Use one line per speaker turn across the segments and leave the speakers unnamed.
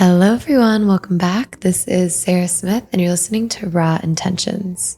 Hello, everyone. Welcome back. This is Sarah Smith, and you're listening to Raw Intentions.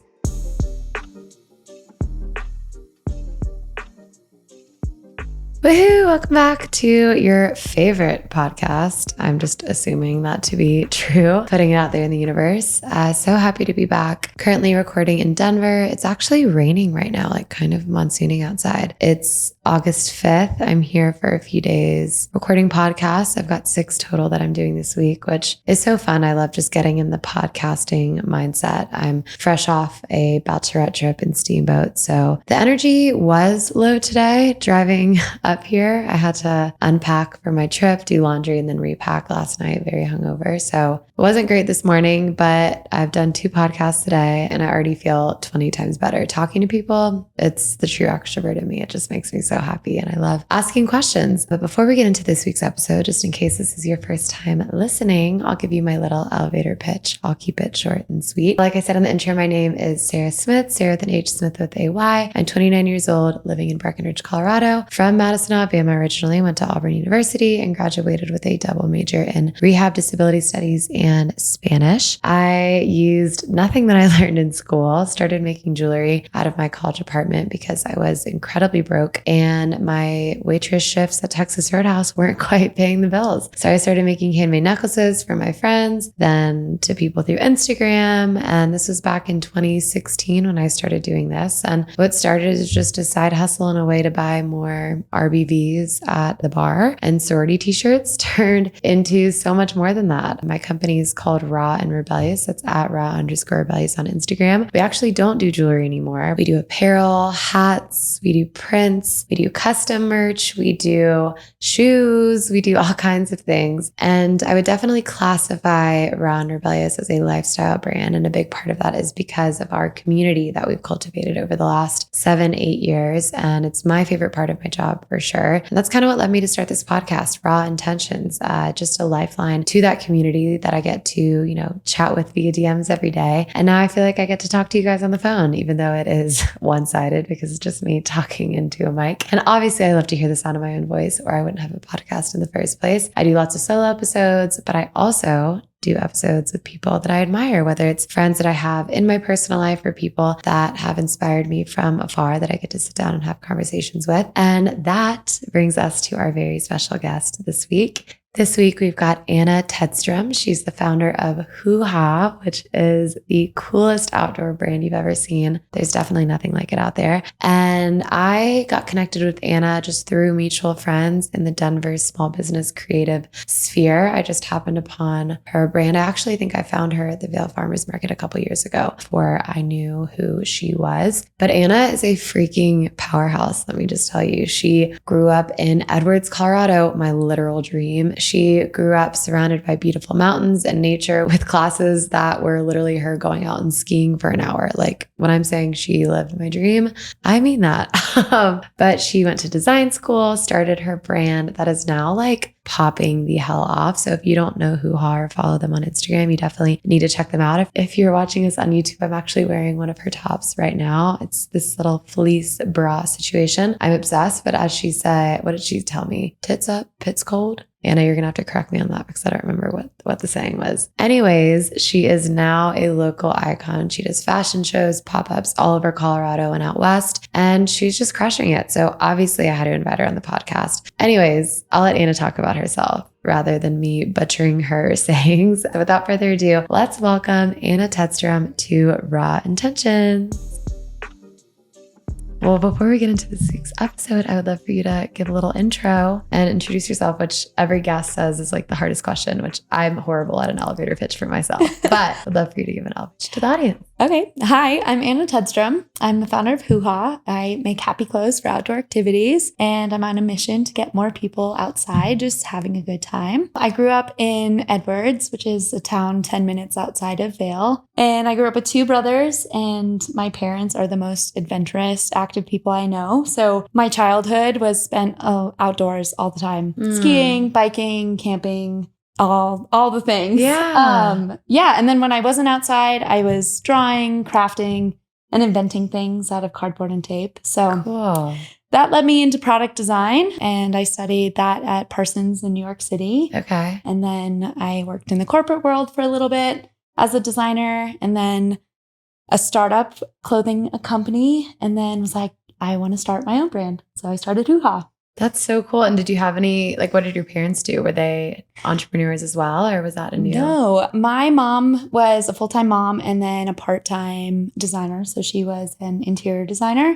Woohoo! Welcome back to your favorite podcast. I'm just assuming that to be true, putting it out there in the universe. So happy to be back. Currently recording in Denver. It's actually raining right now, like kind of monsooning outside. It's August 5th. I'm here for a few days recording podcasts. I've got 6 total that I'm doing this week, which is so fun. I love just getting in the podcasting mindset. I'm fresh off a bachelorette trip in Steamboat. So the energy was low today driving up here. I had to unpack for my trip, do laundry, and then repack last night, very hungover. So it wasn't great this morning, but I've done 2 podcasts today and I already feel 20 times better talking to people. It's the true extrovert in me. It just makes me so happy and I love asking questions. But before we get into this week's episode, just in case this is your first time listening, I'll give you my little elevator pitch. I'll keep it short and sweet. Like I said in the intro, my name is Sarah Smith, Sarah with an H, Smith with a Y. I'm 29 years old, living in Breckenridge, Colorado, from Madison, Alabama originally, went to Auburn University and graduated with a double major in rehab disability studies and Spanish. I used nothing that I learned in school, started making jewelry out of my college apartment because I was incredibly broke and my waitress shifts at Texas Roadhouse weren't quite paying the bills. So I started making handmade necklaces for my friends, then to people through Instagram. And this was back in 2016 when I started doing this. And what started as just a side hustle and a way to buy more RBVs at the bar and sorority t-shirts turned into so much more than that. My company is called Raw and Rebellious. It's at raw_rebellious on Instagram. We actually don't do jewelry anymore. We do apparel, hats, we do prints, we do custom merch, we do shoes, we do all kinds of things. And I would definitely classify Raw and Rebellious as a lifestyle brand. And a big part of that is because of our community that we've cultivated over the last 7-8 years. And it's my favorite part of my job for sure. And that's kind of what led me to start this podcast, Raw Intentions, just a lifeline to that community that I get to, chat with via DMs every day. And now I feel like I get to talk to you guys on the phone, even though it is one-sided because it's just me talking into a mic. And obviously I love to hear the sound of my own voice or I wouldn't have a podcast in the first place. I do lots of solo episodes, but I also do episodes with people that I admire, whether it's friends that I have in my personal life or people that have inspired me from afar that I get to sit down and have conversations with. And that brings us to our very special guest this week. This week, we've got Anna Tedstrom. She's the founder of Hoohah, which is the coolest outdoor brand you've ever seen. There's definitely nothing like it out there. And I got connected with Anna just through mutual friends in the Denver small business creative sphere. I just happened upon her brand. I actually think I found her at the Vail Farmers Market a couple years ago before I knew who she was. But Anna is a freaking powerhouse, let me just tell you. She grew up in Edwards, Colorado, my literal dream. She grew up surrounded by beautiful mountains and nature with classes that were literally her going out and skiing for an hour. Like when I'm saying she lived my dream, I mean that. But she went to design school, started her brand that is now like popping the hell off. So if you don't know Hoohah or follow them on Instagram, you definitely need to check them out. If you're watching this on YouTube, I'm actually wearing one of her tops right now. It's this little fleece bra situation. I'm obsessed, but as she said, what did she tell me? Tits up, pits cold. Anna, you're going to have to correct me on that because I don't remember what the saying was. Anyways, she is now a local icon. She does fashion shows, pop-ups all over Colorado and out west, and she's just crushing it. So obviously I had to invite her on the podcast. Anyways, I'll let Anna talk about herself rather than me butchering her sayings. So without further ado, let's welcome Anna Tedstrom to Raw Intentions. Well, before we get into this week's episode, I would love for you to give a little intro and introduce yourself, which every guest says is like the hardest question, which I'm horrible at an elevator pitch for myself. But I'd love for you to give an elevator pitch to the audience.
Okay. Hi, I'm Anna Tedstrom. I'm the founder of Hoohah. I make happy clothes for outdoor activities, and I'm on a mission to get more people outside just having a good time. I grew up in Edwards, which is a town 10 minutes outside of Vail. And I grew up with 2 brothers, and my parents are the most adventurous, active people I know. So my childhood was spent outdoors all the time, skiing, biking, camping, all the things.
Yeah.
And then when I wasn't outside, I was drawing, crafting, and inventing things out of cardboard and tape. So
Cool.
that led me into product design, and I studied that at Parsons in New York City.
Okay.
And then I worked in the corporate world for a little bit as a designer, and then a startup clothing company, and then was like, I want to start my own brand. So I started Hoohah.
That's so cool. And did you have any, like, what did your parents do? Were they entrepreneurs as well? Or was that a new?
No, my mom was a full-time mom and then a part-time designer. So she was an interior designer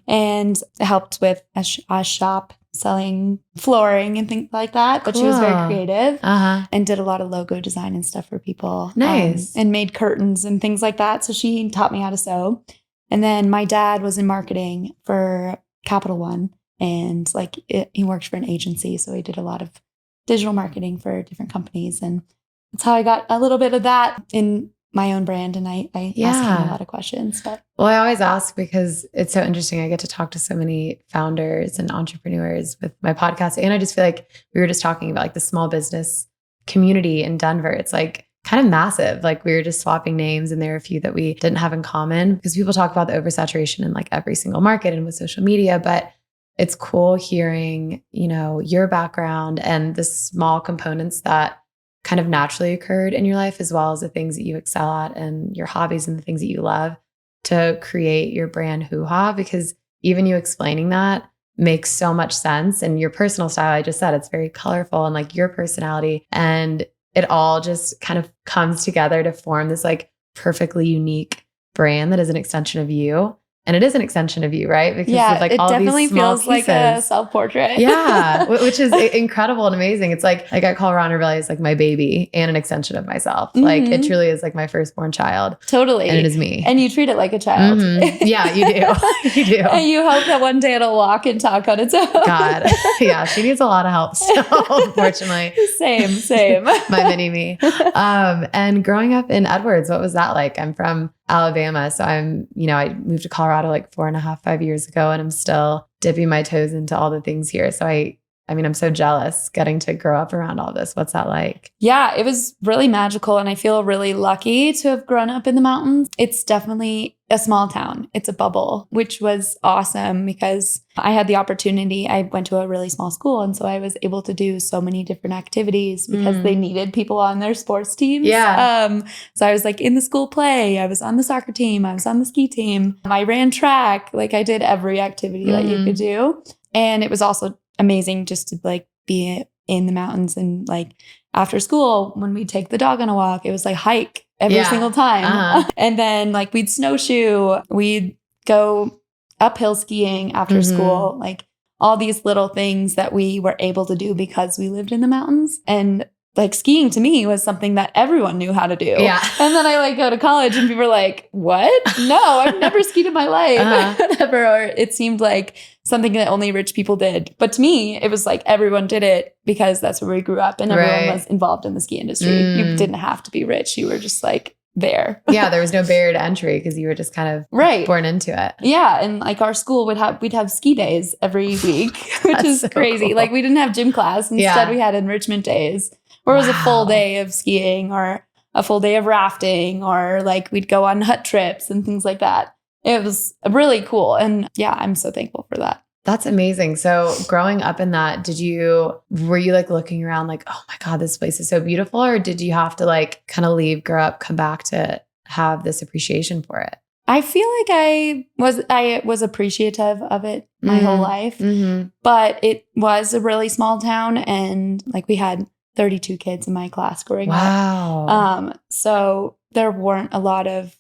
and helped with a shop selling flooring and things like that. But she was very creative and did a lot of logo design and stuff for people.
Nice.
And made curtains and things like that. So she taught me how to sew. And then my dad was in marketing for Capital One. And he worked for an agency. So he did a lot of digital marketing for different companies. And that's how I got a little bit of that in my own brand. And I asked him a lot of questions. But
well, I always ask because it's so interesting. I get to talk to so many founders and entrepreneurs with my podcast. And I just feel like we were just talking about like the small business community in Denver. It's like kind of massive. Like we were just swapping names and there are a few that we didn't have in common because people talk about the oversaturation in like every single market and with social media. But it's cool hearing, your background and the small components that kind of naturally occurred in your life, as well as the things that you excel at and your hobbies and the things that you love to create your brand Hoohah. Because even you explaining that makes so much sense. And your personal style, I just said, it's very colorful and like your personality. And it all just kind of comes together to form this like perfectly unique brand that is an extension of you. And it is an extension of you, right? Because
yeah,
like
it
all
definitely
these small
feels like a self-portrait.
Yeah, which is incredible and amazing. It's like I call Ron Arelli as like my baby and an extension of myself. Like it truly is like my firstborn child.
Totally.
And it is me.
And you treat it like a child.
Yeah, you do. You do.
And you hope that one day it'll walk and talk on its own.
God. Yeah, she needs a lot of help still, unfortunately.
Same.
My mini me. And growing up in Edwards, what was that like? I'm from Alabama. So I moved to Colorado like 4.5 years ago, and I'm still dipping my toes into all the things here. So I'm so jealous getting to grow up around all this. What's that like?
Yeah, it was really magical. And I feel really lucky to have grown up in the mountains. It's definitely a small town. It's a bubble, which was awesome because I had the opportunity. I went to a really small school. And so I was able to do so many different activities because they needed people on their sports teams.
Yeah.
So I was like in the school play. I was on the soccer team. I was on the ski team. I ran track. Like I did every activity that you could do. And it was also amazing just to like be in the mountains and like after school when we'd take the dog on a walk, it was like hike every single time. And then like we'd snowshoe, we'd go uphill skiing after school, like all these little things that we were able to do because we lived in the mountains. And like skiing to me was something that everyone knew how to do.
Yeah.
And then I like go to college and people were like, what? No, I've never skied in my life. Whatever. Or it seemed like something that only rich people did. But to me, it was like everyone did it because that's where we grew up and everyone was involved in the ski industry. You didn't have to be rich. You were just like there.
Yeah, there was no barrier to entry because you were just kind of born into it.
Yeah. And like our school we'd have ski days every week, which is so crazy. Cool. Like we didn't have gym class. Instead, we had enrichment days. Or it was a full day of skiing or a full day of rafting, or like we'd go on hut trips and things like that. It was really cool. And yeah, I'm so thankful for that.
That's amazing. So growing up in that, were you like looking around like, oh my God, this place is so beautiful? Or did you have to like kind of leave, grow up, come back to have this appreciation for it?
I feel like I was appreciative of it my whole life, but it was a really small town and like we had 32 kids in my class growing up. So there weren't a lot of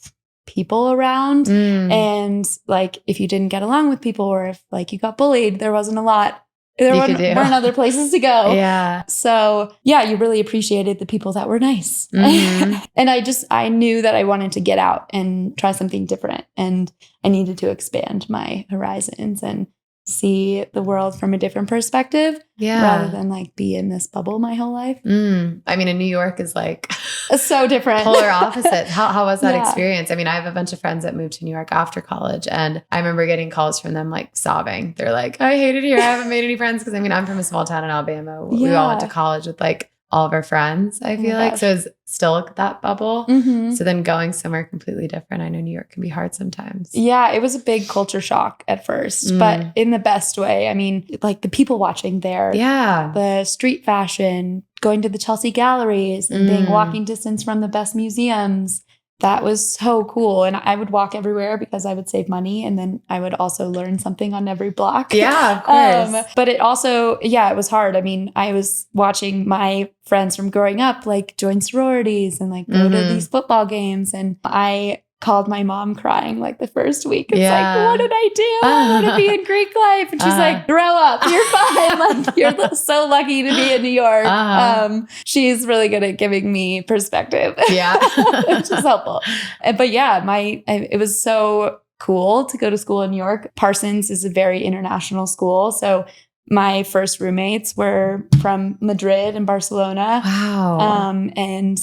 people around. And like, if you didn't get along with people or if like you got bullied, there wasn't a lot. There weren't other places to go.
Yeah.
So yeah, you really appreciated the people that were nice. And I knew that I wanted to get out and try something different. And I needed to expand my horizons and see the world from a different perspective rather than like be in this bubble my whole life.
I mean, in New York is like
so different.
Polar opposite. How was that experience? I mean, I have a bunch of friends that moved to New York after college and I remember getting calls from them like sobbing. They're like, I hate it here. I haven't made any friends because I mean, I'm from a small town in Alabama. We all went to college with like all of our friends, I feel like.
gosh.
So it's still that bubble.
Mhm.
So then going somewhere completely different. I know New York can be hard sometimes.
Yeah, it was a big culture shock at first, but in the best way. I mean, like the people watching there, the street fashion, going to the Chelsea galleries and being walking distance from the best museums. That was so cool. And I would walk everywhere because I would save money. And then I would also learn something on every block.
Yeah, of course.
But it also, it was hard. I mean, I was watching my friends from growing up, like join sororities and like go to these football games. And I called my mom crying like the first week. It's like, what did I do? I want to be in Greek life. And she's like, grow up. You're fine. Like, you're so lucky to be in New York. She's really good at giving me perspective.
Yeah.
Which is helpful. But yeah, it was so cool to go to school in New York. Parsons is a very international school. So my first roommates were from Madrid and Barcelona.
Wow.
And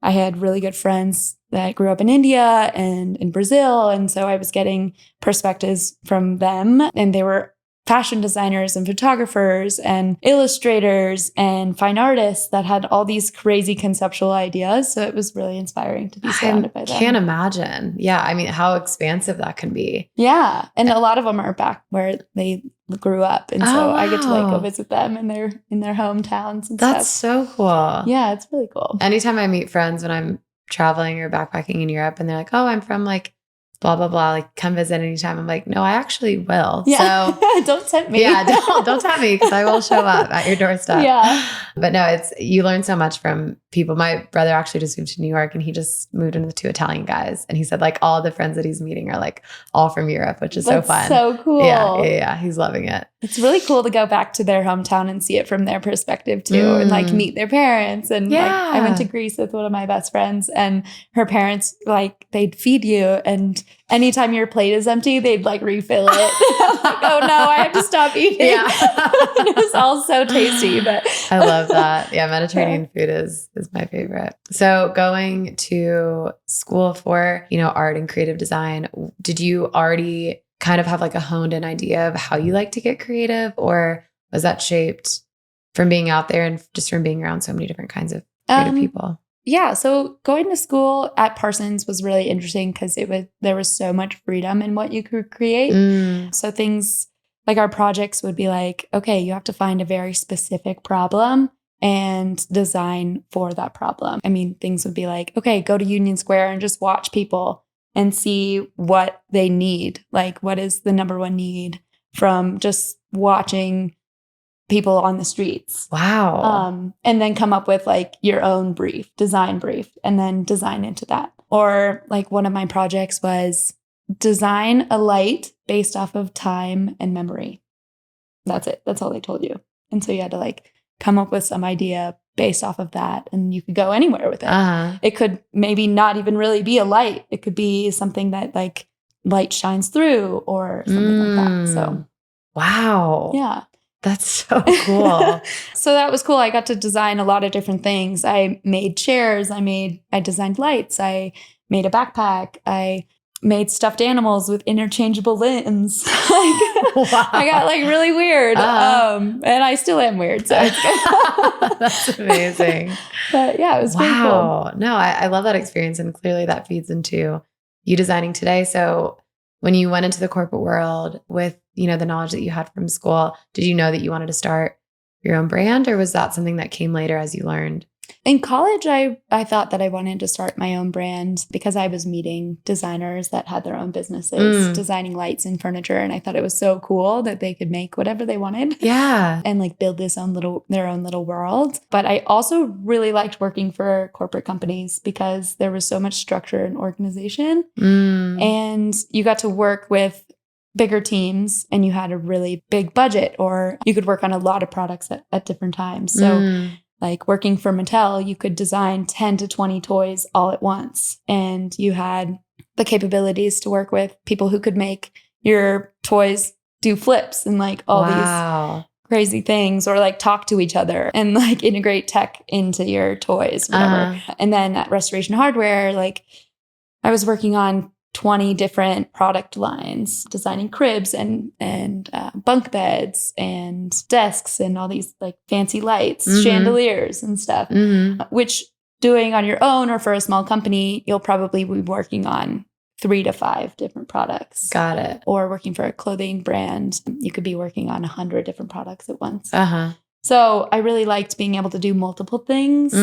I had really good friends that grew up in India and in Brazil. And so I was getting perspectives from them. And they were fashion designers and photographers and illustrators and fine artists that had all these crazy conceptual ideas. So it was really inspiring to be surrounded by them.
I can't imagine. Yeah. I mean, how expansive that can be.
Yeah. And a lot of them are back where they grew up. And so I get to like go visit them in their hometowns and
That's
stuff.
so cool.
Yeah, it's really cool.
Anytime I meet friends when I'm traveling or backpacking in Europe and they're like, oh, I'm from like blah, blah, blah, like come visit anytime. I'm like, no, I actually will.
Yeah.
So
don't tempt me.
Yeah, don't tempt me because I will show up at your doorstep.
Yeah.
But no, you learn so much from people. My brother actually just moved to New York and he just moved in with 2 Italian guys. And he said like all the friends that he's meeting are like all from Europe, which is so fun.
So cool.
Yeah. He's loving it.
It's really cool to go back to their hometown and see it from their perspective too, and like meet their parents. And like I went to Greece with one of my best friends, and her parents like they'd feed you, and anytime your plate is empty, they'd like refill it. I'm like, oh no, I have to stop eating. Yeah. It was all so tasty, but
I love that. Yeah, Mediterranean food is my favorite. So going to school for, art and creative design, did you already kind of have like a honed in idea of how you like to get creative, or was that shaped from being out there and just from being around so many different kinds of creative people?
Yeah. So going to school at Parsons was really interesting because there was so much freedom in what you could create. So things like our projects would be like, okay, you have to find a very specific problem and design for that problem. I mean, things would be like, okay, go to Union Square and just watch people and see what they need. Like, what is the number one need from just watching people on the streets?
Wow.
And then come up with like your own design brief, and then design into that. Or like one of my projects was design a light based off of time and memory. That's it. That's all they told you. And so you had to like come up with some idea based off of that, and you could go anywhere with it. It could maybe not even really be a light. It could be something that like light shines through or something like that. So,
wow.
Yeah.
That's so cool.
So that was cool. I got to design a lot of different things. I made chairs. I designed lights. I made a backpack. I made stuffed animals with interchangeable limbs. Wow. I got like really weird. And I still am weird. So it's good.
That's amazing.
But yeah, it was pretty cool.
No, I love that experience. And clearly that feeds into you designing today. So when you went into the corporate world with, the knowledge that you had from school, did you know that you wanted to start your own brand, or was that something that came later as you learned?
In college, I thought that I wanted to start my own brand because I was meeting designers that had their own businesses designing lights and furniture. And I thought it was so cool that they could make whatever they wanted.
Yeah.
And like build their own little world. But I also really liked working for corporate companies because there was so much structure and organization. And you got to work with bigger teams and you had a really big budget, or you could work on a lot of products at different times. So like working for Mattel, you could design 10 to 20 toys all at once. And you had the capabilities to work with people who could make your toys do flips and like all these crazy things, or like talk to each other and like integrate tech into your toys, whatever. And then at Restoration Hardware, like I was working on 20 different product lines, designing cribs and bunk beds and desks and all these like fancy lights, chandeliers and stuff, which doing on your own or for a small company, you'll probably be working on 3 to 5 different products.
Got it.
Or working for a clothing brand, you could be working on 100 different products at once.
Uh-huh.
So I really liked being able to do multiple things.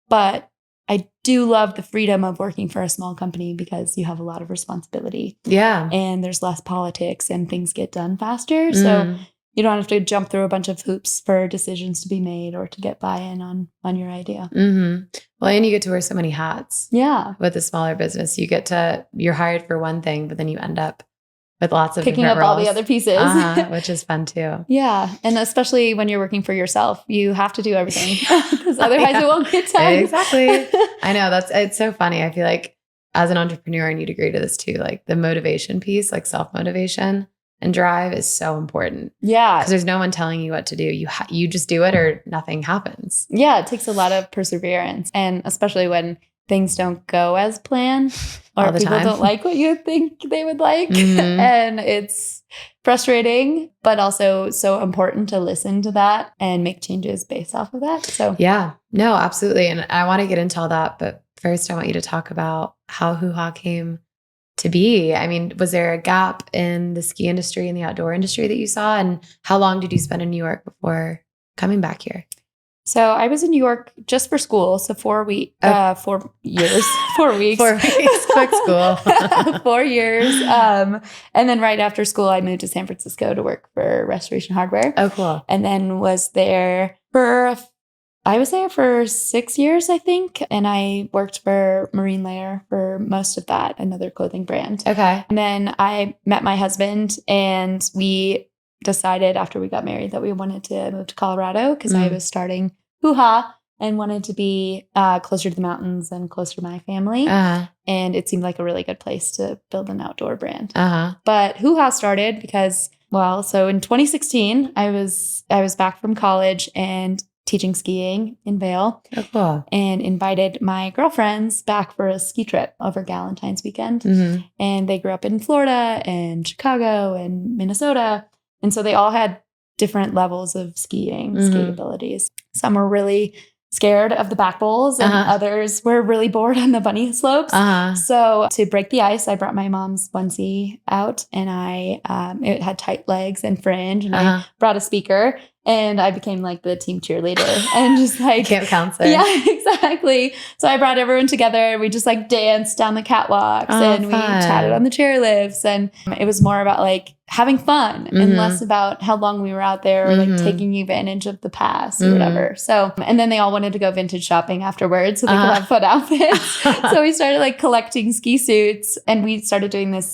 But I do love the freedom of working for a small company because you have a lot of responsibility.
Yeah.
And there's less politics and things get done faster. So you don't have to jump through a bunch of hoops for decisions to be made or to get buy-in on your idea.
Well, and you get to wear so many hats.
Yeah.
With a smaller business, you're hired for one thing, but then you end up with lots of
picking
different
up
roles.
all the other pieces.
Which is fun too.
Yeah. And especially when you're working for yourself, you have to do everything because otherwise it won't get done.
Exactly. I know it's so funny. I feel like as an entrepreneur, and you'd agree to this too, like the motivation piece, like self-motivation and drive is so important.
Yeah.
Because there's no one telling you what to do. You just do it or nothing happens.
Yeah. It takes a lot of perseverance. And especially when things don't go as planned or people don't like what you think they would like. And it's frustrating, but also so important to listen to that and make changes based off of that. So
yeah, no, absolutely. And I want to get into all that. But first I want you to talk about how Hoohah came to be. I mean, was there a gap in the ski industry and the outdoor industry that you saw? And how long did you spend in New York before coming back here?
So I was in New York just for school. So 4 years, 4 weeks.
4 weeks, quick school.
4 years. And then right after school, I moved to San Francisco to work for Restoration Hardware.
Oh, cool.
And then was there I was there for 6 years, I think. And I worked for Marine Layer for most of that, another clothing brand.
Okay.
And then I met my husband and we decided after we got married that we wanted to move to Colorado because I was starting Hoohah and wanted to be closer to the mountains and closer to my family. And it seemed like a really good place to build an outdoor brand. But Hoohah started because, so in 2016, I was back from college and teaching skiing in Vail.
Oh, cool.
And invited my girlfriends back for a ski trip over Galentine's weekend. And they grew up in Florida and Chicago and Minnesota. And so they all had different levels of skiing, skate abilities. Some were really scared of the back bowls and others were really bored on the bunny slopes. So to break the ice, I brought my mom's onesie out and it had tight legs and fringe and I brought a speaker and I became like the team cheerleader and just like
camp counselor.
Yeah, exactly. So I brought everyone together and we just like danced down the catwalks and we chatted on the chairlifts and it was more about like having fun and less about how long we were out there or like taking advantage of the pass or whatever. So, and then they all wanted to go vintage shopping afterwards so they could have fun outfits. So we started like collecting ski suits and we started doing this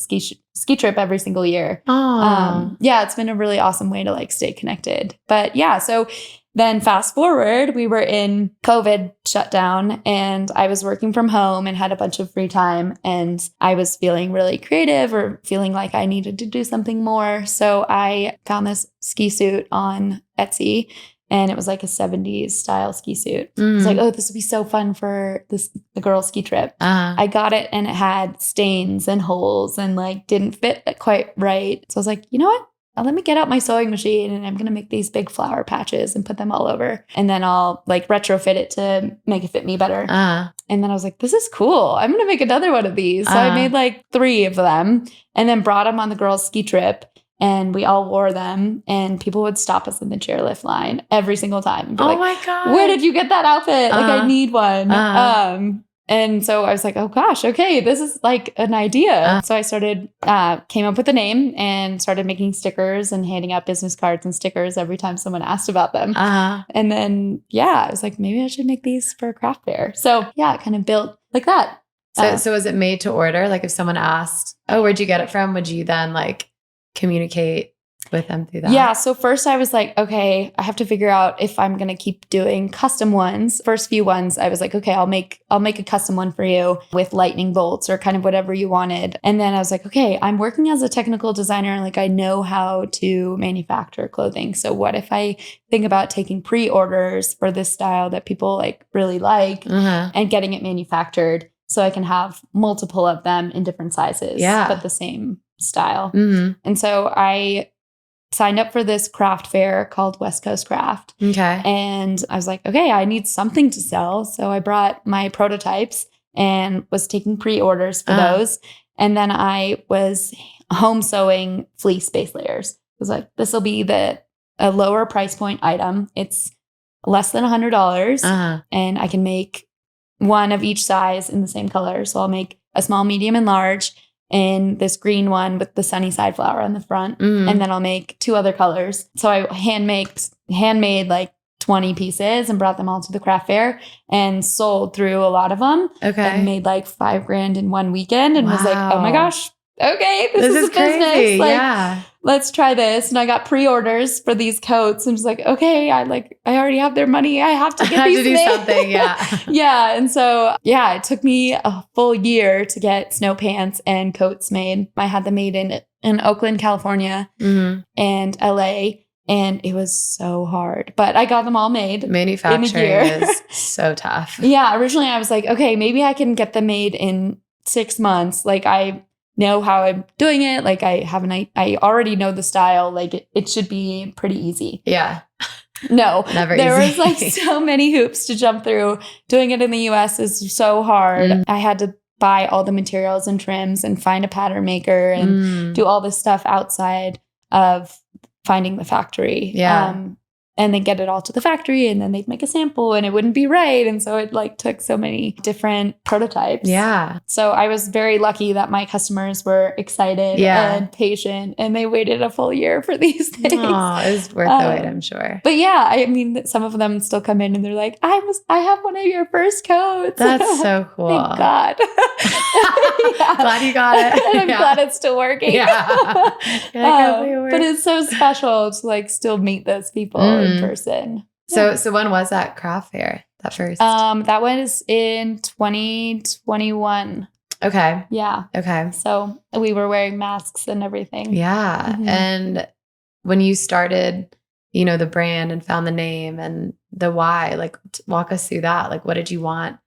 ski trip every single year. Yeah, it's been a really awesome way to like stay connected. But yeah, so then fast forward, we were in COVID shutdown and I was working from home and had a bunch of free time and I was feeling really creative or feeling like I needed to do something more. So I found this ski suit on Etsy and it was like a 70s style ski suit. I was like, oh, this would be so fun for the girls' ski trip. I got it and it had stains and holes and like didn't fit quite right. So I was like, you know what? Let me get out my sewing machine and I'm going to make these big flower patches and put them all over. And then I'll like retrofit it to make it fit me better. And then I was like, this is cool. I'm going to make another one of these. So I made like 3 of them and then brought them on the girls' ski trip. And we all wore them and people would stop us in the chairlift line every single time. And be like,
my God.
Where did you get that outfit? Like I need one. And so I was like, oh gosh, okay, this is like an idea. So I started, came up with a name and started making stickers and handing out business cards and stickers every time someone asked about them. And then, I was like, maybe I should make these for a craft fair. So it kind of built like that.
So was it made to order? Like if someone asked, oh, where'd you get it from? Would you then like communicate with them through that?
Yeah. So first I was like, okay, I have to figure out if I'm going to keep doing custom ones. First few ones, I was like, okay, I'll make a custom one for you with lightning bolts or kind of whatever you wanted. And then I was like, okay, I'm working as a technical designer. Like I know how to manufacture clothing. So what if I think about taking pre-orders for this style that people like really like and getting it manufactured so I can have multiple of them in different sizes, but the same style. And so I signed up for this craft fair called West Coast Craft.
Okay.
And I was like, okay, I need something to sell. So I brought my prototypes and was taking pre-orders for those. And then I was home sewing fleece base layers. I was like, this will be a lower price point item. It's less than $100 and I can make one of each size in the same color. So I'll make a small, medium, and large in this green one with the sunny side flower on the front. And then I'll make 2 other colors. So I handmade like 20 pieces and brought them all to the craft fair and sold through a lot of them.
Okay.
And made like $5,000 in one weekend and was like, oh my gosh, okay, this is a
crazy.
business. Like, let's try this. And I got pre-orders for these coats and was like, okay, I already have their money. I have to get these
to do
made.
something. Yeah.
Yeah. And so, it took me a full year to get snow pants and coats made. I had them made in Oakland, California and LA. And it was so hard, but I got them all made.
Manufacturing is so tough.
Yeah. Originally I was like, okay, maybe I can get them made in 6 months. Like I know how I'm doing it. Like I already know the style. Like it should be pretty easy.
Yeah.
No,
never
there
easy.
was like so many hoops to jump through. Doing it in the US is so hard. I had to buy all the materials and trims and find a pattern maker and do all this stuff outside of finding the factory.
Yeah.
And then get it all to the factory and then they'd make a sample and it wouldn't be right. And so it like took so many different prototypes.
Yeah.
So I was very lucky that my customers were excited and patient and they waited a full year for these things.
Oh, it was worth the wait, I'm sure.
But yeah, I mean, some of them still come in and they're like, I have one of your first coats.
That's so cool.
Thank God.
Glad you got it.
And I'm glad it's still working.
Yeah.
But it's so special to like still meet those people in person.
So when was that craft fair? That first?
That was in 2021.
Okay.
Yeah.
Okay.
So we were wearing masks and everything.
Yeah. And when you started, the brand and found the name and the why, like walk us through that. Like, what did you want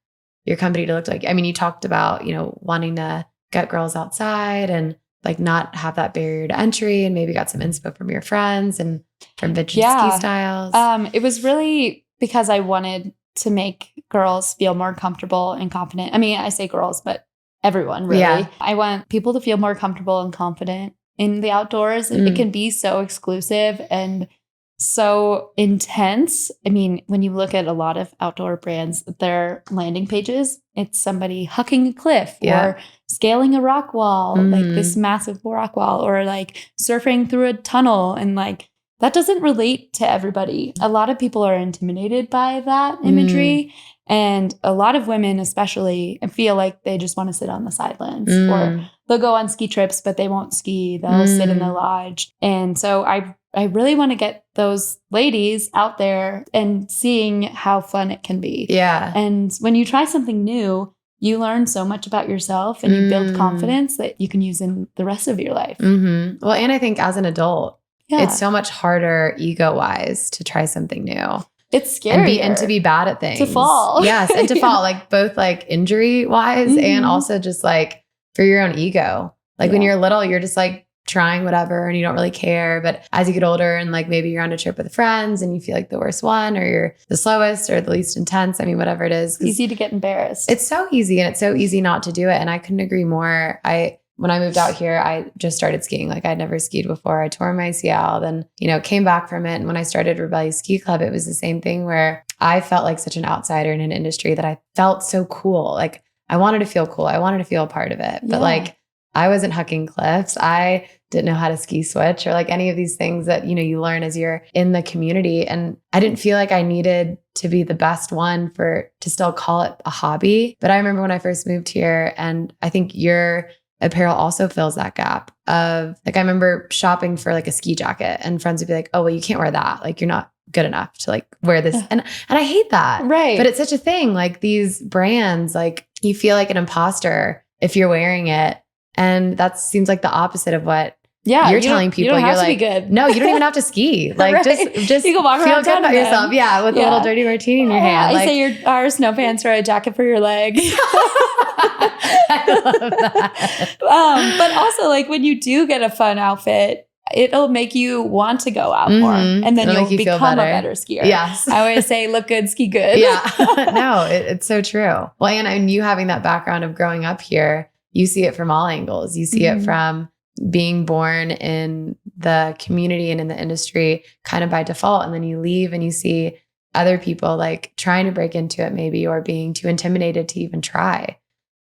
your company to look like? I mean, you talked about, wanting to get girls outside and like not have that barrier to entry and maybe got some inspo from your friends and from vintage ski styles.
It was really because I wanted to make girls feel more comfortable and confident. I mean, I say girls, but everyone really. Yeah. I want people to feel more comfortable and confident in the outdoors. It can be so exclusive and so intense. I mean, when you look at a lot of outdoor brands, their landing pages, it's somebody hucking a cliff or scaling a rock wall, like this massive rock wall, or like surfing through a tunnel. And like, that doesn't relate to everybody. A lot of people are intimidated by that imagery. And a lot of women especially feel like they just want to sit on the sidelines or they'll go on ski trips, but they won't ski. They'll sit in the lodge. And so I really want to get those ladies out there and seeing how fun it can be. Yeah. And when you try something new, you learn so much about yourself and you build confidence that you can use in the rest of your life.
Well, and I think as an adult, it's so much harder ego-wise to try something new.
It's scary.
And to be bad at things.
To fall.
Yes. And to fall, like both like injury-wise and also just like for your own ego. Like when you're little, you're just like trying whatever and you don't really care. But as you get older and like maybe you're on a trip with friends and you feel like the worst one or you're the slowest or the least intense. I mean, whatever it is.
It's easy to get embarrassed.
It's so easy and it's so easy not to do it. And I couldn't agree more. When I moved out here, I just started skiing. Like I'd never skied before. I tore my ACL, then, came back from it. And when I started Rebellious Ski Club, it was the same thing where I felt like such an outsider in an industry that I felt so cool. Like I wanted to feel cool. I wanted to feel a part of it. But like I wasn't hucking cliffs. I didn't know how to ski switch or like any of these things that, you learn as you're in the community. And I didn't feel like I needed to be the best one to still call it a hobby. But I remember when I first moved here, and I think your apparel also fills that gap of like, I remember shopping for like a ski jacket and friends would be like, oh, well, you can't wear that. Like you're not good enough to like wear this. And I hate that.
Right.
But it's such a thing. Like these brands, like you feel like an imposter if you're wearing it. And that seems like the opposite of what you're telling people.
You don't have
you're
to
like,
be good.
No, you don't even have to ski. Like just
you can walk
feel
around
good about yourself. Yeah. With a little dirty martini in your hand.
I say our snow pants are a jacket for your legs.
I love that.
But also like when you do get a fun outfit, it'll make you want to go out more. And then
It'll
you'll become a better skier.
Yes.
I always say, look good, ski good.
Yeah. No, it's so true. Well, and you having that background of growing up here, you see it from all angles. You see it from being born in the community and in the industry kind of by default. And then you leave and you see other people like trying to break into it maybe, or being too intimidated to even try.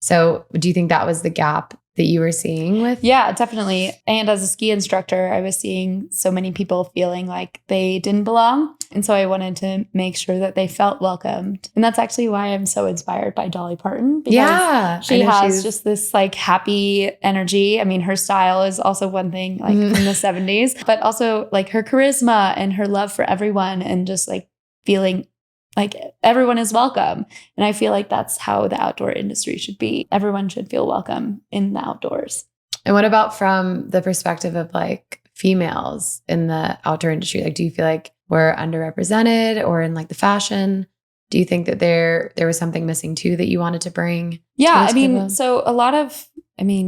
So do you think that was the gap that you were seeing with?
Yeah, definitely. And as a ski instructor, I was seeing so many people feeling like they didn't belong. And so I wanted to make sure that they felt welcomed. And that's actually why I'm so inspired by Dolly Parton. Because she has just this like happy energy. I mean, her style is also one thing like from the 70s, but also like her charisma and her love for everyone and just like feeling like everyone is welcome. And I feel like that's how the outdoor industry should be. Everyone should feel welcome in the outdoors.
And what about from the perspective of like females in the outdoor industry? Like, do you feel like we're underrepresented, or in like the fashion? Do you think that there was something missing too that you wanted to bring?
Yeah, I mean, so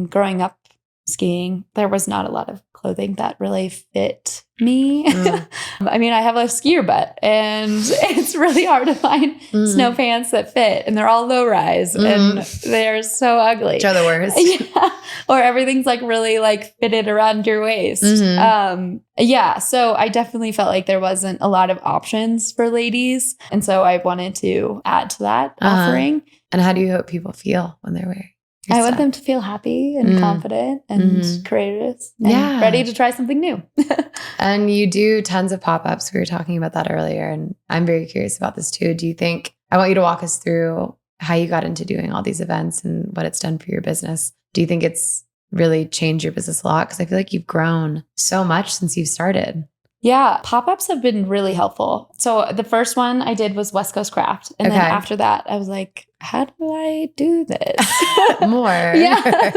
growing up skiing, there was not a lot of clothing that really fit me. I mean, I have a skier butt and it's really hard to find snow pants that fit, and they're all low rise and they're so ugly.
Which are the worst.
Yeah. Or everything's like really like fitted around your waist. Yeah. So I definitely felt like there wasn't a lot of options for ladies. And so I wanted to add to that offering.
And how do you hope people feel when they're wearing?
I want them to feel happy and confident and courageous and ready to try something new.
And you do tons of pop-ups. We were talking about that earlier, and I'm very curious about this too. Do you think, I want you to walk us through how you got into doing all these events and what it's done for your business. Do you think it's really changed your business a lot? Because I feel like you've grown so much since you've started.
Yeah, pop-ups have been really helpful. So the first one I did was West Coast Craft. And then after that, I was like, how do I do this?
More.
Yeah.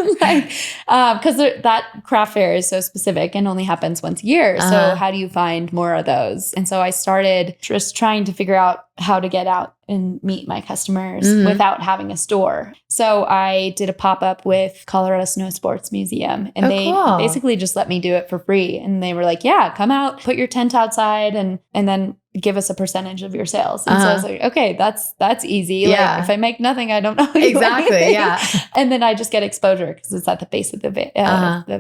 Because that craft fair is so specific and only happens once a year. So how do you find more of those? And so I started just trying to figure out how to get out and meet my customers without having a store. So I did a pop-up with Colorado Snow Sports Museum, and they basically just let me do it for free. And they were like, yeah, come out, put your tent outside, and then give us a percentage of your sales. And so I was like, okay, that's easy.
Yeah.
Like if I make nothing, I don't know
exactly.
anything.
Yeah.
And then I just get exposure because it's at the base of the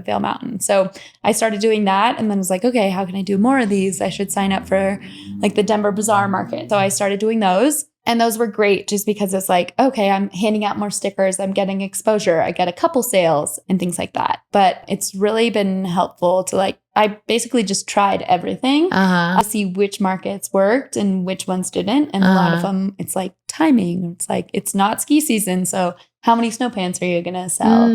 Vail Mountain. So I started doing that, and then was like, okay, how can I do more of these? I should sign up for like the Denver Bazaar Market. So I started doing those. And those were great just because it's like, okay, I'm handing out more stickers. I'm getting exposure. I get a couple sales and things like that. But it's really been helpful to like, I basically just tried everything to see which markets worked and which ones didn't. And a lot of them, it's like timing. It's like, it's not ski season. So how many snow pants are you going to sell?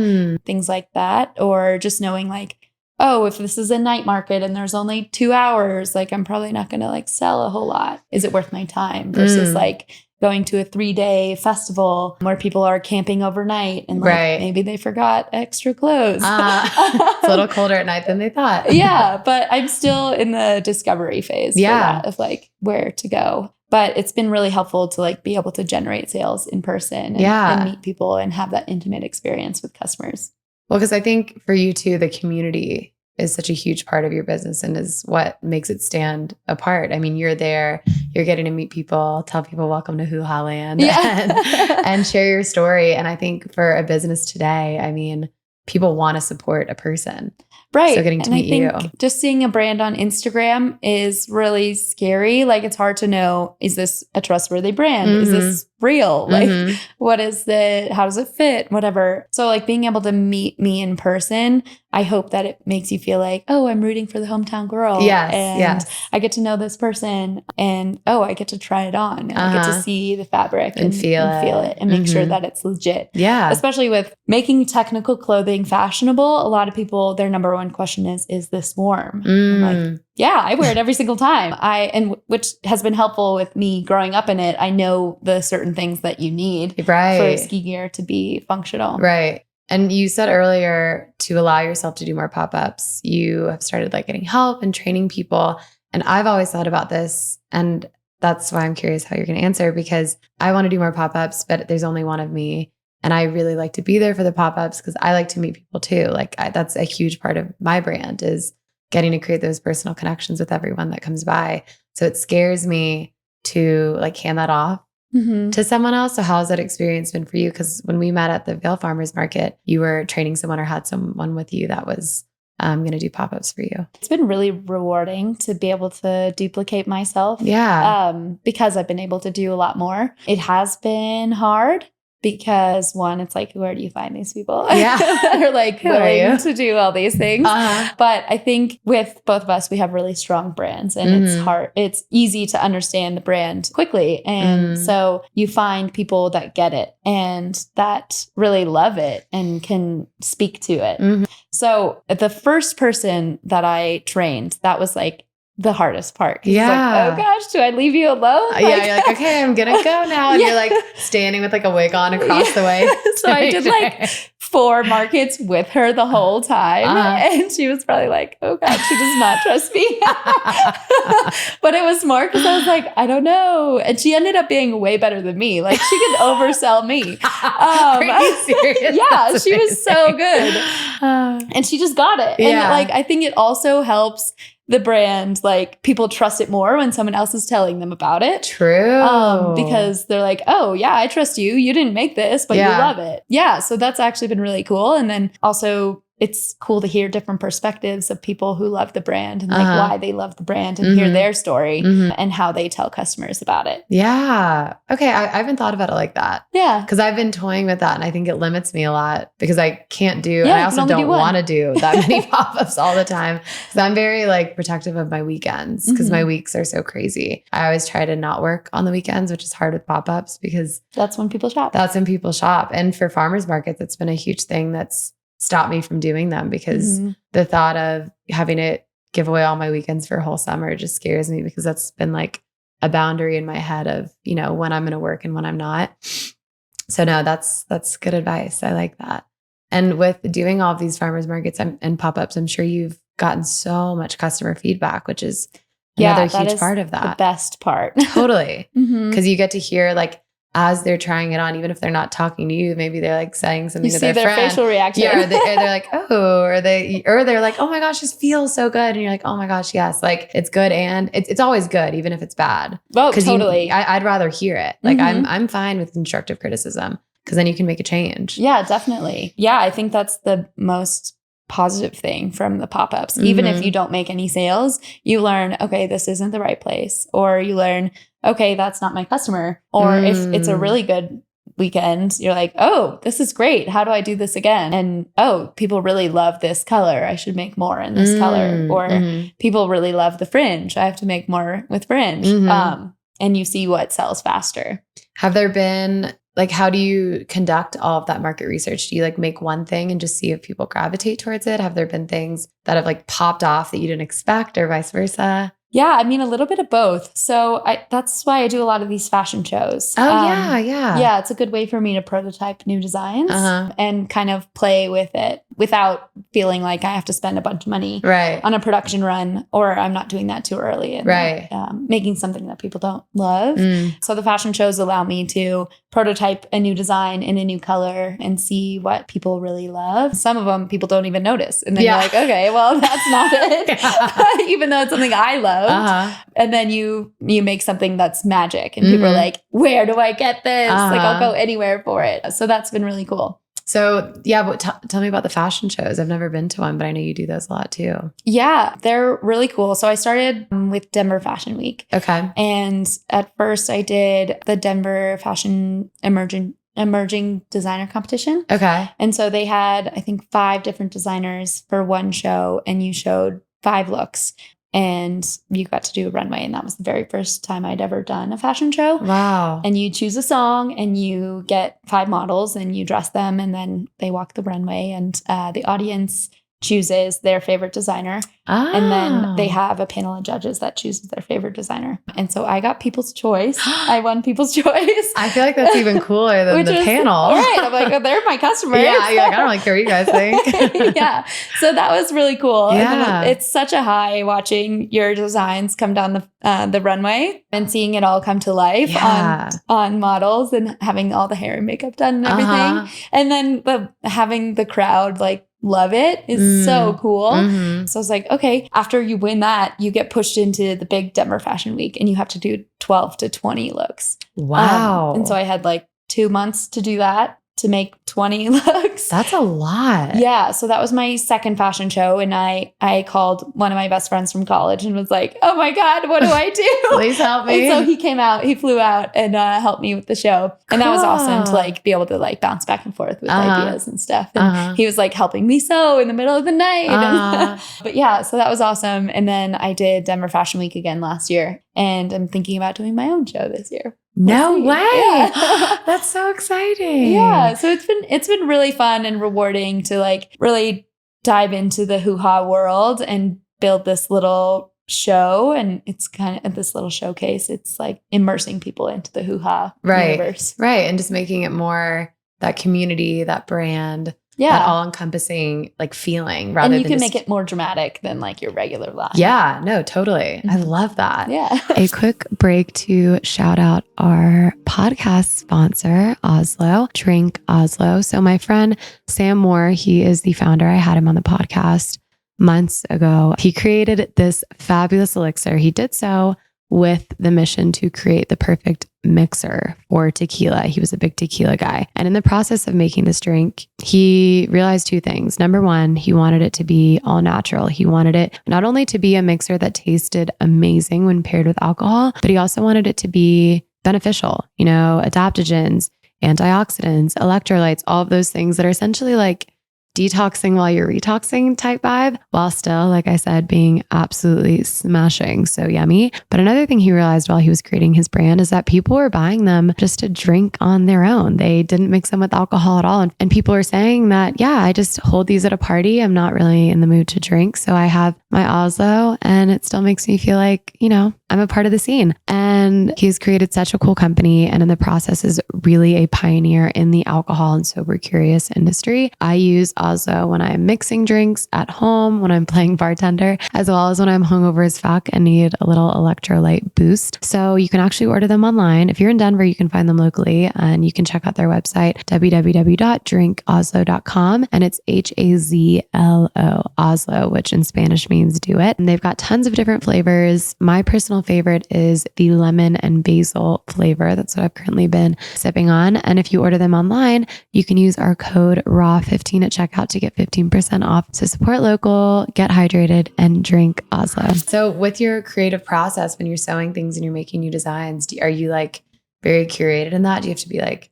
Things like that. Or just knowing like, oh, if this is a night market and there's only 2 hours, like I'm probably not going to like sell a whole lot. Is it worth my time versus like going to a 3-day festival where people are camping overnight and like maybe they forgot extra clothes.
It's a little colder at night than they thought.
Yeah, but I'm still in the discovery phase for that of like where to go. But it's been really helpful to like be able to generate sales in person and meet people and have that intimate experience with customers.
Well, because I think for you too, the community is such a huge part of your business and is what makes it stand apart. I mean, you're there, you're getting to meet people, tell people welcome to Hoohah Land and share your story. And I think for a business today, I mean, people want to support a person.
Right.
So getting to meet you.
Just seeing a brand on Instagram is really scary. Like it's hard to know, is this a trustworthy brand? Is this real? Like what is how does it fit? Whatever. So like being able to meet me in person, I hope that it makes you feel like, oh, I'm rooting for the hometown girl.
Yes.
And I get to know this person and I get to try it on. And I get to see the fabric and feel it and make sure that it's legit. Yeah. Especially with making technical clothing fashionable. A lot of people, their number one question is this warm? I'm like, yeah, I wear it every single time. Which has been helpful with me growing up in it. I know the certain things that you need for ski gear to be functional.
Right. And you said earlier to allow yourself to do more pop-ups, you have started like getting help and training people. And I've always thought about this, and that's why I'm curious how you're going to answer, because I want to do more pop-ups, but there's only one of me. And I really like to be there for the pop-ups because I like to meet people too. Like that's a huge part of my brand is getting to create those personal connections with everyone that comes by. So it scares me to like hand that off to someone else. So how's that experience been for you? Because when we met at the Vail Farmers Market, you were training someone or had someone with you that was going to do pop-ups for you.
It's been really rewarding to be able to duplicate myself.
Yeah.
Because I've been able to do a lot more. It has been hard because one, it's like, where do you find these people?
Yeah.
that are like willing to do all these things. But I think with both of us, we have really strong brands and it's hard. It's easy to understand the brand quickly. And so you find people that get it and that really love it and can speak to it. So the first person that I trained, that was like the hardest part.
Yeah.
Like, oh gosh, do I leave you alone?
Yeah, you're like, okay, I'm gonna go now. And you're like standing with like a wig on across the way.
So I did like 4 markets with her the whole time. And she was probably like, oh God, she does not trust me. But it was smart because I was like, I don't know. And she ended up being way better than me. Like she could oversell me.
Are you serious?
Yeah, she was so good. And she just got it. And like, I think it also helps the brand, like people trust it more when someone else is telling them about it.
True.
Because they're like, oh yeah, I trust you. You didn't make this, but you love it. Yeah. So that's actually been really cool. And then also it's cool to hear different perspectives of people who love the brand and like why they love the brand and hear their story and how they tell customers about it.
Yeah. Okay. I haven't thought about it like that.
Yeah.
Because I've been toying with that and I think it limits me a lot because I can't do, and I also don't want to do that many pop-ups all the time. Because I'm very like protective of my weekends because my weeks are so crazy. I always try to not work on the weekends, which is hard with pop-ups because
that's when people shop.
And for farmers markets, it's been a huge thing that's stopped me from doing them because the thought of having to give away all my weekends for a whole summer just scares me because that's been like a boundary in my head of, you know, when I'm going to work and when I'm not. So no, that's good advice. I like that. And with doing all of these farmers markets and pop-ups, I'm sure you've gotten so much customer feedback, which is another huge part of that.
The best part.
Totally. Because you get to hear like, as they're trying it on, even if they're not talking to you, maybe they're like saying something to their friend.
You see their facial reaction.
Yeah, or they're like, oh, or they're like, oh my gosh, this feels so good. And you're like, oh my gosh, yes. Like it's good. And it's always good, even if it's bad.
Oh, totally.
I'd rather hear it. Like I'm fine with constructive criticism because then you can make a change.
Yeah, definitely. Yeah, I think that's the most positive thing from the pop-ups. Even if you don't make any sales, you learn, okay, this isn't the right place. Or you learn, okay, that's not my customer. Or if it's a really good weekend, you're like, oh, this is great. How do I do this again? And oh, people really love this color. I should make more in this color. Or people really love the fringe. I have to make more with fringe. And you see what sells faster.
Have there been like, how do you conduct all of that market research? Do you like make one thing and just see if people gravitate towards it? Have there been things that have like popped off that you didn't expect or vice versa?
Yeah, I mean, a little bit of both. So that's why I do a lot of these fashion shows.
Oh, yeah.
Yeah, it's a good way for me to prototype new designs and kind of play with it without feeling like I have to spend a bunch of money on a production run, or I'm not doing that too early and making something that people don't love. So the fashion shows allow me to prototype a new design in a new color and see what people really love. Some of them people don't even notice. And then you're like, okay, well, that's not it. Even though it's something I love. And then you make something that's magic and people are like, where do I get this? Like I'll go anywhere for it. So that's been really cool.
So yeah, but tell me about the fashion shows. I've never been to one, but I know you do those a lot too.
Yeah, they're really cool. So I started with Denver Fashion Week.
Okay.
And at first I did the Denver Fashion Emerging Designer Competition.
Okay.
And so they had, I think, 5 different designers for one show and you showed 5 looks. And you got to do a runway. And that was the very first time I'd ever done a fashion show.
Wow.
And you choose a song and you get 5 models and you dress them and then they walk the runway. And the audience chooses their favorite designer.
Oh.
And then they have a panel of judges that chooses their favorite designer. And so I got People's Choice. I won People's Choice.
I feel like that's even cooler than the panel.
All right. I'm like, oh, they're my customers.
Yeah, you're like, I don't really care what you guys think.
Yeah. So that was really cool.
Yeah.
And it's such a high watching your designs come down the runway and seeing it all come to life on models and having all the hair and makeup done and everything. And then having the crowd like love it is so cool. So I was like, okay, after you win that, you get pushed into the big Denver Fashion Week and you have to do 12 to 20 looks.
Wow.
And so I had like 2 months to do that, to make 20 looks.
That's a lot.
Yeah. So that was my second fashion show. And I called one of my best friends from college and was like, oh my God, what do I do?
Please help me.
And so he flew out and helped me with the show. And that was awesome to like be able to like bounce back and forth with ideas and stuff. And he was like helping me sew in the middle of the night. But yeah, so that was awesome. And then I did Denver Fashion Week again last year. And I'm thinking about doing my own show this year.
No way.
Yeah.
That's so exciting.
Yeah. So it's been really fun and rewarding to like really dive into the Hoohah world and build this little show. And it's kind of this little showcase. It's like immersing people into the Hoohah universe.
Right. And just making it more that community, that brand. That all-encompassing like feeling rather than
and you can make it more dramatic than like your regular line.
Yeah, no, totally. I love that.
Yeah.
A quick break to shout out our podcast sponsor, Oslo, Drink Oslo. So my friend Sam Moore, he is the founder. I had him on the podcast months ago. He created this fabulous elixir. He did so with the mission to create the perfect mixer for tequila. He was a big tequila guy. And in the process of making this drink, he realized two things. Number one, he wanted it to be all natural. He wanted it not only to be a mixer that tasted amazing when paired with alcohol, but he also wanted it to be beneficial, adaptogens, antioxidants, electrolytes, all of those things that are essentially like detoxing while you're retoxing type vibe, while still, like I said, being absolutely smashing. So yummy. But another thing he realized while he was creating his brand is that people were buying them just to drink on their own. They didn't mix them with alcohol at all. And people were saying that, yeah, I just hold these at a party. I'm not really in the mood to drink. So I have my Oslo and it still makes me feel like, I'm a part of the scene. And he's created such a cool company. And in the process is really a pioneer in the alcohol and sober curious industry. I use Oslo when I'm mixing drinks at home, when I'm playing bartender, as well as when I'm hungover as fuck and need a little electrolyte boost. So you can actually order them online. If you're in Denver, you can find them locally and you can check out their website, www.drinkoslo.com. And it's Hazlo, Oslo, which in Spanish means do it. And they've got tons of different flavors. My personal favorite is the lemon and basil flavor. That's what I've currently been sipping on. And if you order them online, you can use our code RAW15 at checkout to get 15% off. So support local, get hydrated, and drink Oslo. So with your creative process, when you're sewing things and you're making new designs, are you like very curated in that? Do you have to be like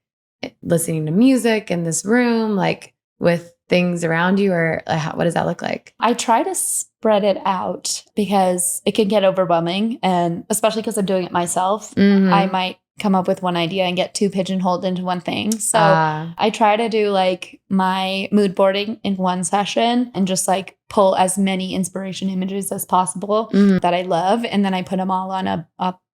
listening to music in this room, like with things around you, or what does that look like?
I try to spread it out because it can get overwhelming. And especially because I'm doing it myself, I might come up with one idea and get too pigeonholed into one thing. So I try to do like my mood boarding in one session and just like pull as many inspiration images as possible that I love. And then I put them all on a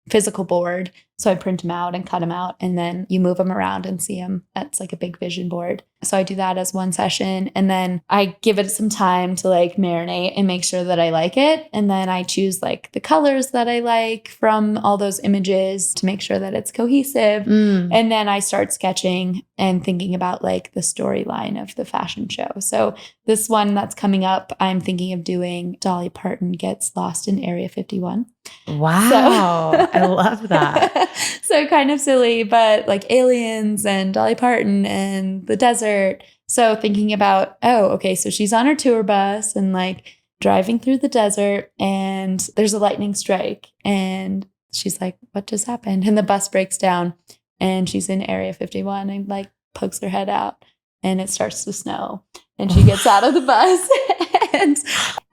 physical board. So I print them out and cut them out, and then you move them around and see them. That's like a big vision board. So I do that as one session, and then I give it some time to like marinate and make sure that I like it. And then I choose like the colors that I like from all those images to make sure that it's cohesive. And then I start sketching and thinking about like the storyline of the fashion show. So this one that's coming up, I'm thinking of doing Dolly Parton gets lost in Area 51.
Wow. I love that.
So kind of silly, but like aliens and Dolly Parton and the desert. So thinking about, okay, so she's on her tour bus and like driving through the desert and there's a lightning strike. And she's like, what just happened? And the bus breaks down and she's in Area 51 and like pokes her head out and it starts to snow. And she gets out of the bus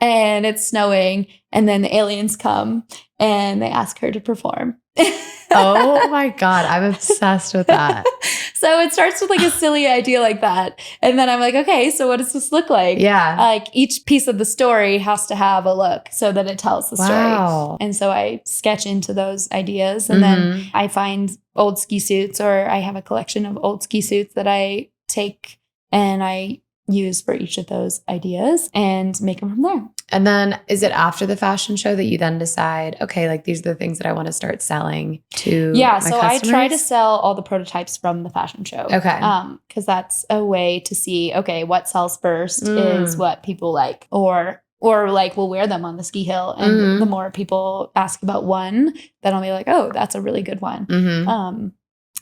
and it's snowing, and then the aliens come and they ask her to perform.
Oh my God. I'm obsessed with that.
So it starts with like a silly idea like that. And then I'm like, okay, so what does this look like?
Yeah.
Like each piece of the story has to have a look so that it tells the
Wow.
story. And so I sketch into those ideas, and then I find old ski suits, or I have a collection of old ski suits that I take and I use for each of those ideas and make them from there.
And then is it after the fashion show that you then decide, okay, like these are the things that I want to start selling to
Yeah,
my
so
customers?
I try to sell all the prototypes from the fashion show.
Okay.
Because that's a way to see, okay, what sells first is what people like, or like we'll wear them on the ski hill. And the more people ask about one, then I'll be like, oh, that's a really good one.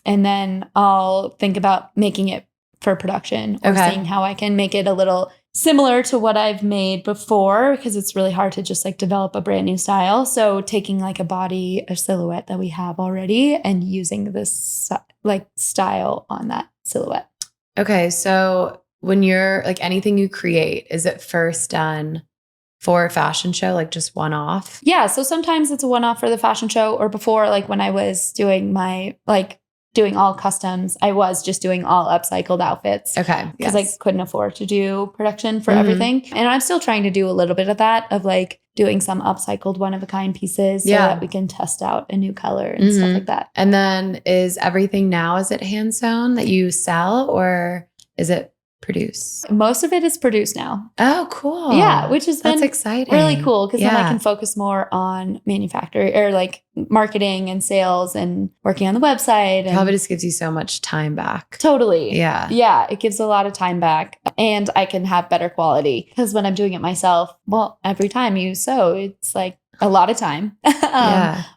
And then I'll think about making it for production, or seeing how I can make it a little similar to what I've made before, because it's really hard to just like develop a brand new style. So taking like a silhouette that we have already and using this like style on that silhouette.
Okay. So when you're like anything you create, is it first done for a fashion show, like just one off?
Yeah. So sometimes it's a one off for the fashion show, or before, like when I was doing my doing all customs, I was just doing all upcycled outfits.
Okay.
Because I couldn't afford to do production for everything. And I'm still trying to do a little bit of that, of like doing some upcycled one-of-a-kind pieces so that we can test out a new color and stuff like that.
And then is everything now, is it hand sewn that you sell, or is it produced?
Most of it is produced now.
Oh, cool.
Yeah, which has been
exciting.
Really cool, because then I can focus more on manufacturing, or like marketing and sales and working on the website. And
probably just gives you so much time back.
Totally.
Yeah.
Yeah, it gives a lot of time back, and I can have better quality, because when I'm doing it myself, well, every time you sew, it's like a lot of time.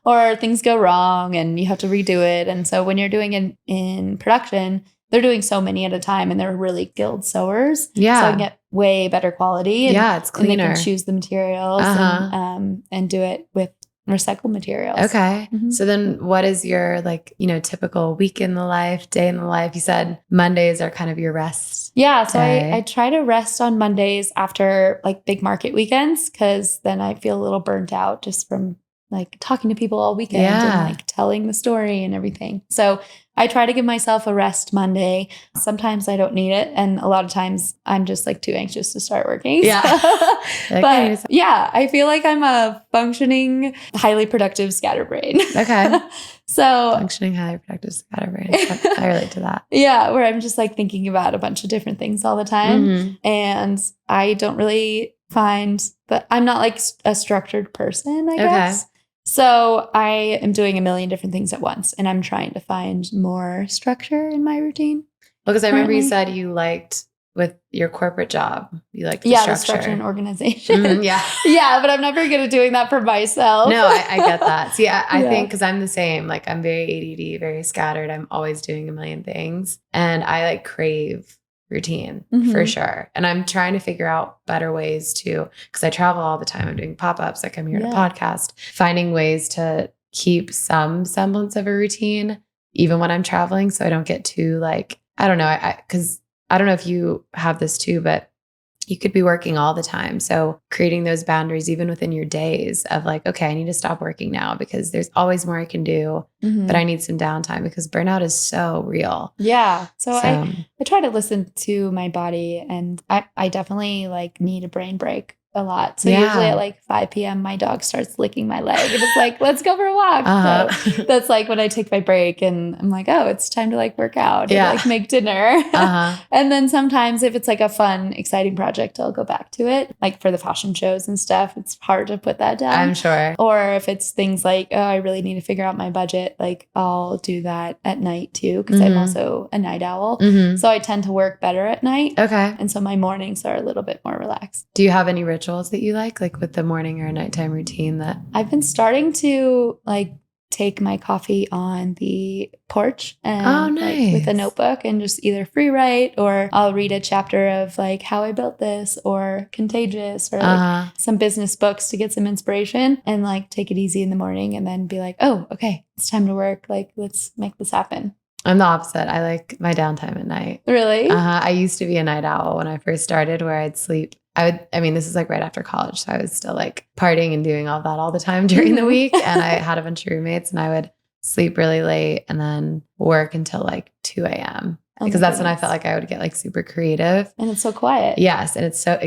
Or things go wrong and you have to redo it. And so when you're doing it in production, they're doing so many at a time, and they're really skilled sewers.
Yeah.
So I can get way better quality. And,
it's cleaner.
And they can choose the materials and do it with recycled materials.
Okay. So then what is your typical week in the life, day in the life? You said Mondays are kind of your rest.
Yeah. So I try to rest on Mondays after like big market weekends, because then I feel a little burnt out just from like talking to people all weekend and like telling the story and everything. So I try to give myself a rest Monday. Sometimes I don't need it. And a lot of times I'm just like too anxious to start working.
Yeah.
But yeah, I feel like I'm a functioning, highly productive scatterbrain.
Okay.
So
functioning, highly productive scatterbrain. I relate to that.
Yeah. Where I'm just like thinking about a bunch of different things all the time. And I don't really find that I'm not like a structured person, I guess. So I am doing a million different things at once, and I'm trying to find more structure in my routine.
Well, because I remember you said you liked with your corporate job, you liked the
the structure and organization.
Yeah,
but I'm never good at doing that for myself.
No, I get that. See, I think because I'm the same. Like I'm very ADD, very scattered. I'm always doing a million things, and I like crave routine for sure. And I'm trying to figure out better ways to, because I travel all the time. I'm doing pop-ups. I come here to podcast, finding ways to keep some semblance of a routine, even when I'm traveling. So I don't get too like, I don't know. Because I don't know if you have this too, but you could be working all the time. So creating those boundaries, even within your days of like, okay, I need to stop working now because there's always more I can do, but I need some downtime because burnout is so real.
Yeah. So I try to listen to my body, and I definitely like need a brain break a lot. So usually at like 5 p.m., my dog starts licking my leg and it's like, let's go for a walk. So that's like when I take my break and I'm like, oh, it's time to like work out and like make dinner. And then sometimes if it's like a fun, exciting project, I'll go back to it. Like for the fashion shows and stuff, it's hard to put that down.
I'm sure.
Or if it's things like, oh, I really need to figure out my budget, like I'll do that at night too, because I'm also a night owl. So I tend to work better at night.
Okay.
And so my mornings are a little bit more relaxed.
Do you have any rituals that you like with the morning or nighttime routine that
I've been starting to like take my coffee on the porch and like, with a notebook and just either free write, or I'll read a chapter of like How I Built This or Contagious or like some business books to get some inspiration, and like take it easy in the morning and then be like, oh, okay, it's time to work. Like, let's make this happen.
I'm the opposite. I like my downtime at night.
Really?
I used to be a night owl when I first started, where I'd sleep. I mean, this is like right after college. So I was still like partying and doing all that all the time during the week. And I had a bunch of roommates and I would sleep really late and then work until like 2 a.m. because that's when I felt like I would get like super creative.
And it's so quiet.
Yes. And it's so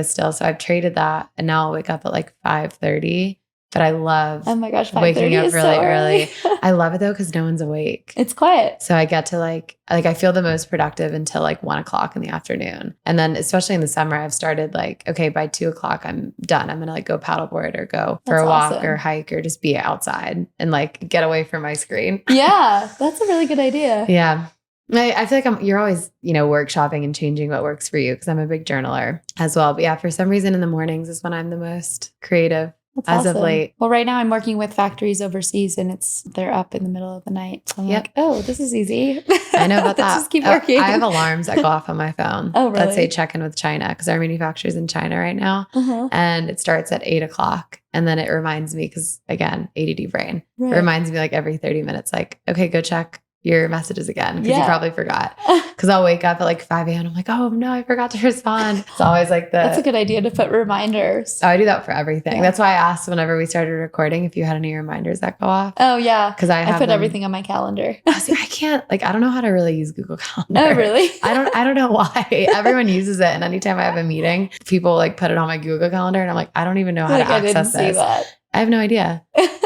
still. So I've traded that and now I'll wake up at like 5:30. But I love waking up really early. I love it though, because no one's awake.
It's quiet.
So I get to like I feel the most productive until like 1 o'clock in the afternoon. And then especially in the summer, I've started like, okay, by 2 o'clock, I'm done. I'm going to like go paddleboard or go for a walk or hike or just be outside and like get away from my screen.
Yeah, that's a really good idea.
Yeah. I feel like you're always, workshopping and changing what works for you because I'm a big journaler as well. But yeah, for some reason in the mornings is when I'm the most creative. That's awesome. Of late.
Well, right now I'm working with factories overseas and they're up in the middle of the night. So I'm like, oh, this is easy.
I know about that.
Just keep working.
I have alarms that go off on my phone.
Oh, really?
That say check in with China because our manufacturer's in China right now. And it starts at 8 o'clock. And then it reminds me, because again, ADD brain, It reminds me like every 30 minutes, like, okay, go check your messages again because you probably forgot. Because I'll wake up at like 5 a.m. I'm like, oh no, I forgot to respond. It's always like
That's a good idea to put reminders.
Oh, I do that for everything. Yeah. That's why I asked whenever we started recording if you had any reminders that go off.
Oh yeah,
because I
put everything on my calendar.
See, I can't I don't know how to really use Google Calendar.
Oh really?
I don't know why. Everyone uses it, and anytime I have a meeting, people like put it on my Google Calendar, and I'm like, I don't even know how to access this. I have no idea.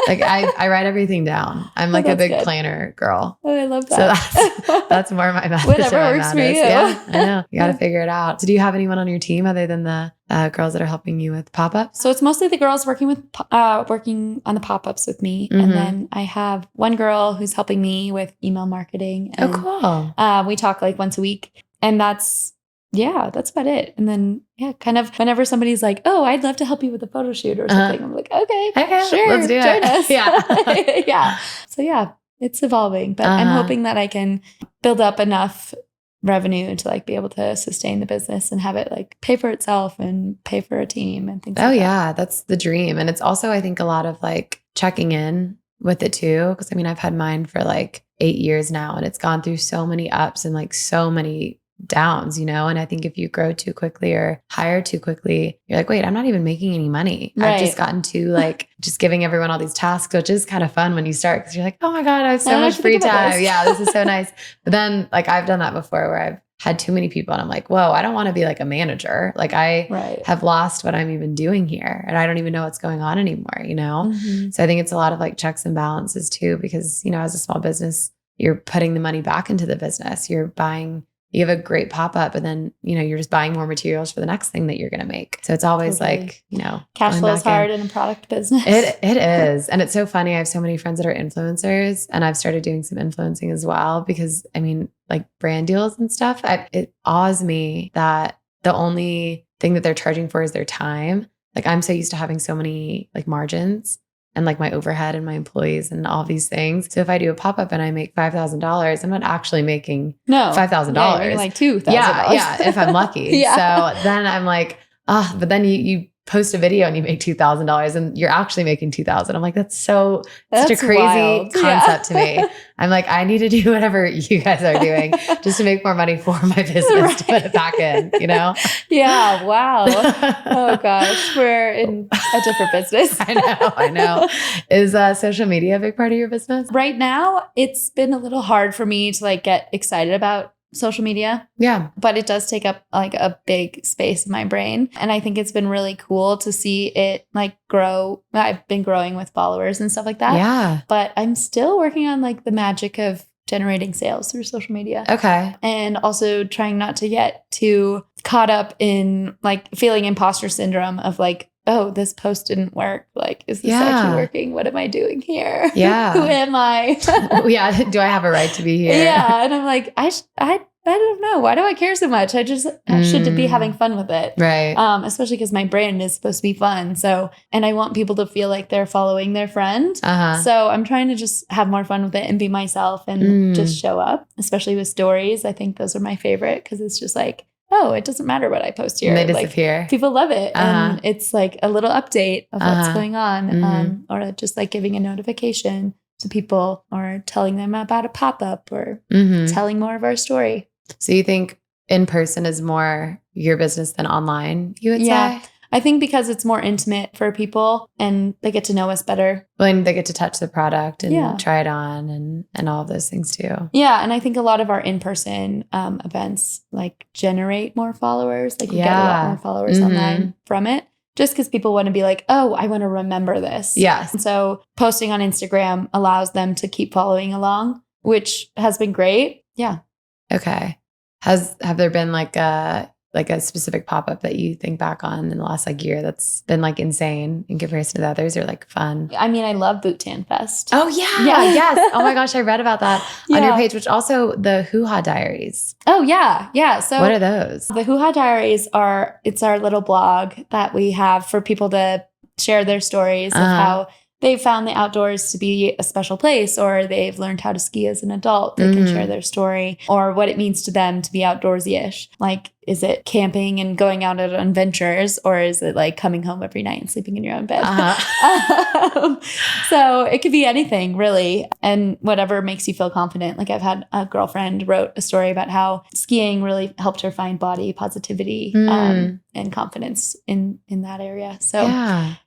Like I write everything down. I'm like a big planner girl.
Oh, I love that.
So that's more my method.
Whatever works for you.
Yeah, I know. You got to figure it out. So do you have anyone on your team other than the girls that are helping you with pop-ups?
So it's mostly the girls working on the pop-ups with me. And then I have one girl who's helping me with email marketing. And,
cool.
We talk like once a week. And that's about it. And then, kind of whenever somebody's like, oh, I'd love to help you with a photo shoot or something. I'm like, okay, sure.
Let's do
join
it.
us.
Yeah.
Yeah. So it's evolving, but I'm hoping that I can build up enough revenue to like be able to sustain the business and have it like pay for itself and pay for a team and things like that.
Oh yeah. That's the dream. And it's also, I think, a lot of like checking in with it too. Cause I mean, I've had mine for like 8 years now and it's gone through so many ups and like so many downs, and I think if you grow too quickly or hire too quickly, you're like, wait, I'm not even making any money. Right. I've just gotten to like just giving everyone all these tasks, which is kind of fun when you start because you're like, oh my God, I have so much free time. Yeah, this is so nice. But then like I've done that before where I've had too many people and I'm like, whoa, I don't want to be like a manager. Like I have lost what I'm even doing here and I don't even know what's going on anymore, So I think it's a lot of like checks and balances too, because, as a small business, you're putting the money back into the business. You have a great pop-up and then, you're just buying more materials for the next thing that you're going to make. So it's always like,
cash flow is hard in a product business.
It is. And it's so funny. I have so many friends that are influencers and I've started doing some influencing as well because I mean, like brand deals and stuff, it awes me that the only thing that they're charging for is their time. Like I'm so used to having so many like margins and like my overhead and my employees and all these things. So if I do a pop-up and I make $5,000, I'm not actually making $5,000.
Yeah, like $2,000.
Yeah, if I'm lucky. So then I'm like, but then you post a video and you make $2,000 and you're actually making $2,000. I'm like, that's such a crazy concept to me. I'm like, I need to do whatever you guys are doing just to make more money for my business to put it back in,
Yeah. Wow. Oh gosh. We're in a different business.
I know. Is social media a big part of your business?
Right now, it's been a little hard for me to like get excited about social media.
Yeah.
But it does take up like a big space in my brain. And I think it's been really cool to see it like grow. I've been growing with followers and stuff like that.
Yeah.
But I'm still working on like the magic of generating sales through social media.
Okay.
And also trying not to get too caught up in like feeling imposter syndrome of like, oh, this post didn't work. Like, is this actually working? What am I doing here?
Yeah.
Who am I?
Yeah. Do I have a right to be here?
Yeah. And I'm like, I don't know. Why do I care so much? I should be having fun with it.
Right.
Especially because my brand is supposed to be fun. So, and I want people to feel like they're following their friend. So I'm trying to just have more fun with it and be myself and just show up, especially with stories. I think those are my favorite because it's just like, oh, it doesn't matter what I post here.
And they disappear.
Like, people love it. And it's like a little update of what's going on or just like giving a notification to people or telling them about a pop-up or telling more of our story.
So you think in person is more your business than online, you would say?
I think because it's more intimate for people and they get to know us better.
When they get to touch the product and try it on and all of those things too.
Yeah. And I think a lot of our in-person events like generate more followers. Like we get a lot more followers online from it. Just because people want to be like, oh, I want to remember this.
Yes.
And so posting on Instagram allows them to keep following along, which has been great. Yeah.
Okay. Have there been like a specific pop-up that you think back on in the last like year that's been like insane in comparison to the others or like fun?
I mean, I love Boot Tan Fest.
Oh yeah. Yes. Oh my gosh. I read about that on your page, which also the Hoohah Diaries.
Oh yeah. Yeah. So
what are those?
The Hoohah Diaries it's our little blog that we have for people to share their stories of how they found the outdoors to be a special place, or they've learned how to ski as an adult. They can share their story or what it means to them to be outdoorsy-ish. Like, is it camping and going out on adventures, or is it like coming home every night and sleeping in your own bed? So it could be anything really. And whatever makes you feel confident. Like I've had a girlfriend wrote a story about how skiing really helped her find body positivity and confidence in that area. So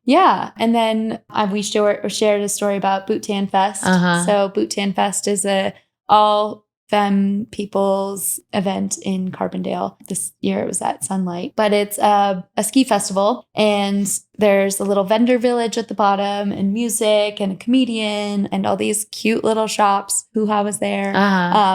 yeah. And then we shared a story about Boot Tan Fest. So Boot Tan Fest is a all femme people's event in Carbondale. This year it was at Sunlight, but it's a ski festival, and there's a little vendor village at the bottom and music and a comedian and all these cute little shops. Hoohah was there.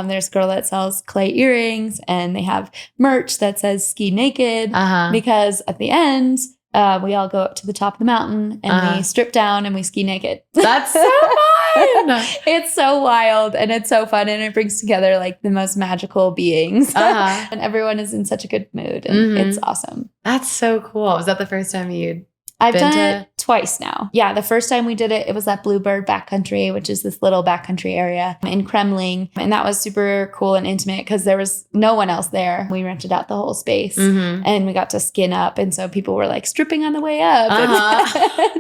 There's a girl that sells clay earrings, and they have merch that says ski naked because at the end, we all go up to the top of the mountain and we strip down and we ski naked.
That's so fun.
It's so wild and it's so fun, and it brings together like the most magical beings and everyone is in such a good mood, and it's awesome.
That's so cool. Was that the first time
I've done it twice now. Yeah, the first time we did it, it was at Bluebird Backcountry, which is this little backcountry area in Kremling. And that was super cool and intimate because there was no one else there. We rented out the whole space and we got to skin up. And so people were like stripping on the way up.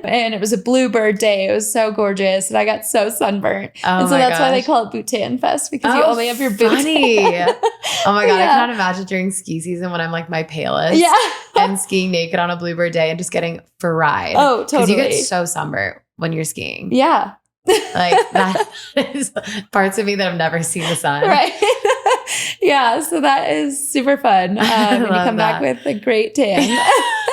And it was a Bluebird day. It was so gorgeous. And I got so sunburnt. And so that's why they call it Boot Tan Fest, because you only have your boots.
Oh my God. I cannot imagine during ski season when I'm like my palest and skiing naked on a Bluebird day and just getting fried.
Oh, totally.
Because you get so sunburnt when you're skiing.
Yeah.
Like that is parts of me that have never seen the sun.
Right. Yeah. So that is super fun. And you come back with a great tan.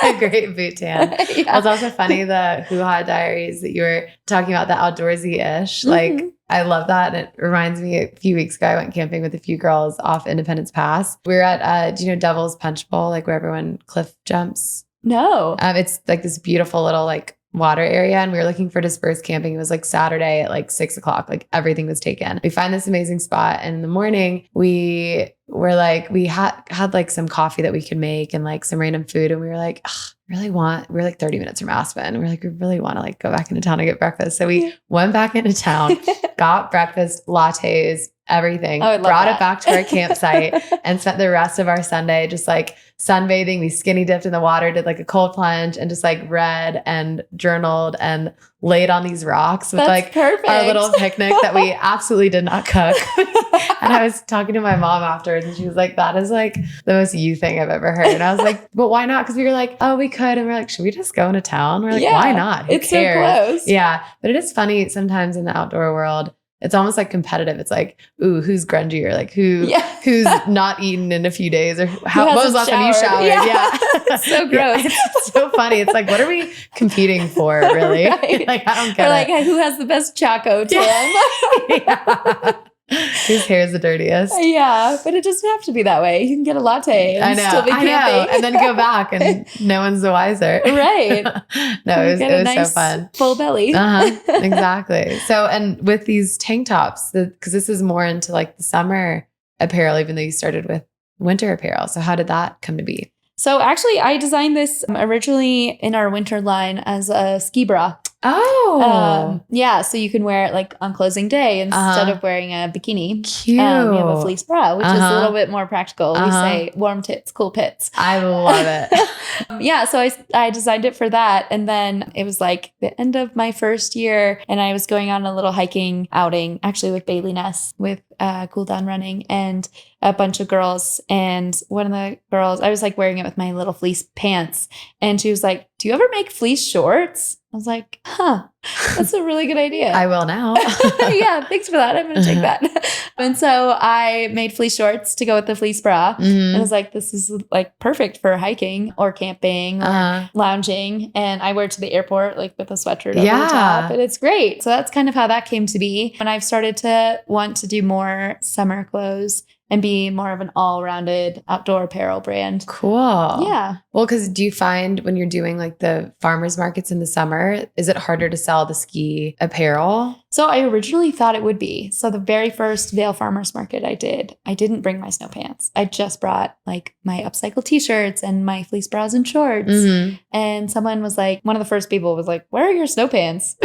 A great boot tan. It's also funny, the Hoohah Diaries that you were talking about, the outdoorsy-ish. Like, I love that. And it reminds me, a few weeks ago, I went camping with a few girls off Independence Pass. We were at, do you know Devil's Punch Bowl, like where everyone cliff jumps?
No.
It's like this beautiful little like water area, and we were looking for dispersed camping. It was like Saturday at like 6:00, like everything was taken. We find this amazing spot, and in the morning we were like, we had like some coffee that we could make and like some random food, and we were like, we're like 30 minutes from Aspen, and we're like, we really want to like go back into town and get breakfast. So we went back into town, got breakfast, lattes, everything, brought it back to our campsite and spent the rest of our Sunday just like sunbathing. We skinny dipped in the water, did like a cold plunge, and just like read and journaled and laid on these rocks with our little picnic that we absolutely did not cook. And I was talking to my mom afterwards, and she was like, that is like the most you thing I've ever heard. And I was like, but why not? Because we were like, oh, we could. And we're like, should we just go into town? We're like, why not? Who
it's
cares?
So close.
Yeah. But it is funny sometimes in the outdoor world. It's almost like competitive. It's like, ooh, who's grungier? Like who's not eaten in a few days, or when was the last time you showered? Yeah.
It's so gross.
It's so funny. It's like, what are we competing for, really?
Right.
Like, I don't get
or
it.
Like, who has the best Chaco tan?
Whose hair is the dirtiest?
Yeah, but it doesn't have to be that way. You can get a latte and still be camping.
And then go back and no one's the wiser.
Right.
No, it was
nice
so fun.
Full belly.
Exactly. So, and with these tank tops, because this is more into like the summer apparel, even though you started with winter apparel. So how did that come to be?
So actually, I designed this originally in our winter line as a ski bra.
Oh.
Yeah. So you can wear it like on closing day instead of wearing a bikini.
Cute.
We have a fleece bra, which is a little bit more practical. We say warm tits, cool pits.
I love it.
Yeah. So I designed it for that. And then it was like the end of my first year, and I was going on a little hiking outing, actually with Bailey Ness with cool down running, and a bunch of girls. And one of the girls, I was like wearing it with my little fleece pants. And she was like, do you ever make fleece shorts? I was like, that's a really good idea.
I will now.
Yeah, thanks for that. I'm going to take that. And so I made fleece shorts to go with the fleece bra. And I was like, this is like perfect for hiking or camping or lounging. And I wear it to the airport like with a sweatshirt over the top. And it's great. So that's kind of how that came to be. And I've started to want to do more summer clothes and be more of an all-rounded outdoor apparel brand.
Cool.
Yeah.
Well, because do you find when you're doing like the farmers markets in the summer, is it harder to sell the ski apparel?
So I originally thought it would be. So the very first Vail Farmers Market I didn't bring my snow pants. I just brought like my upcycled t-shirts and my fleece bras and shorts. And someone was like, one of the first people was like, where are your snow pants?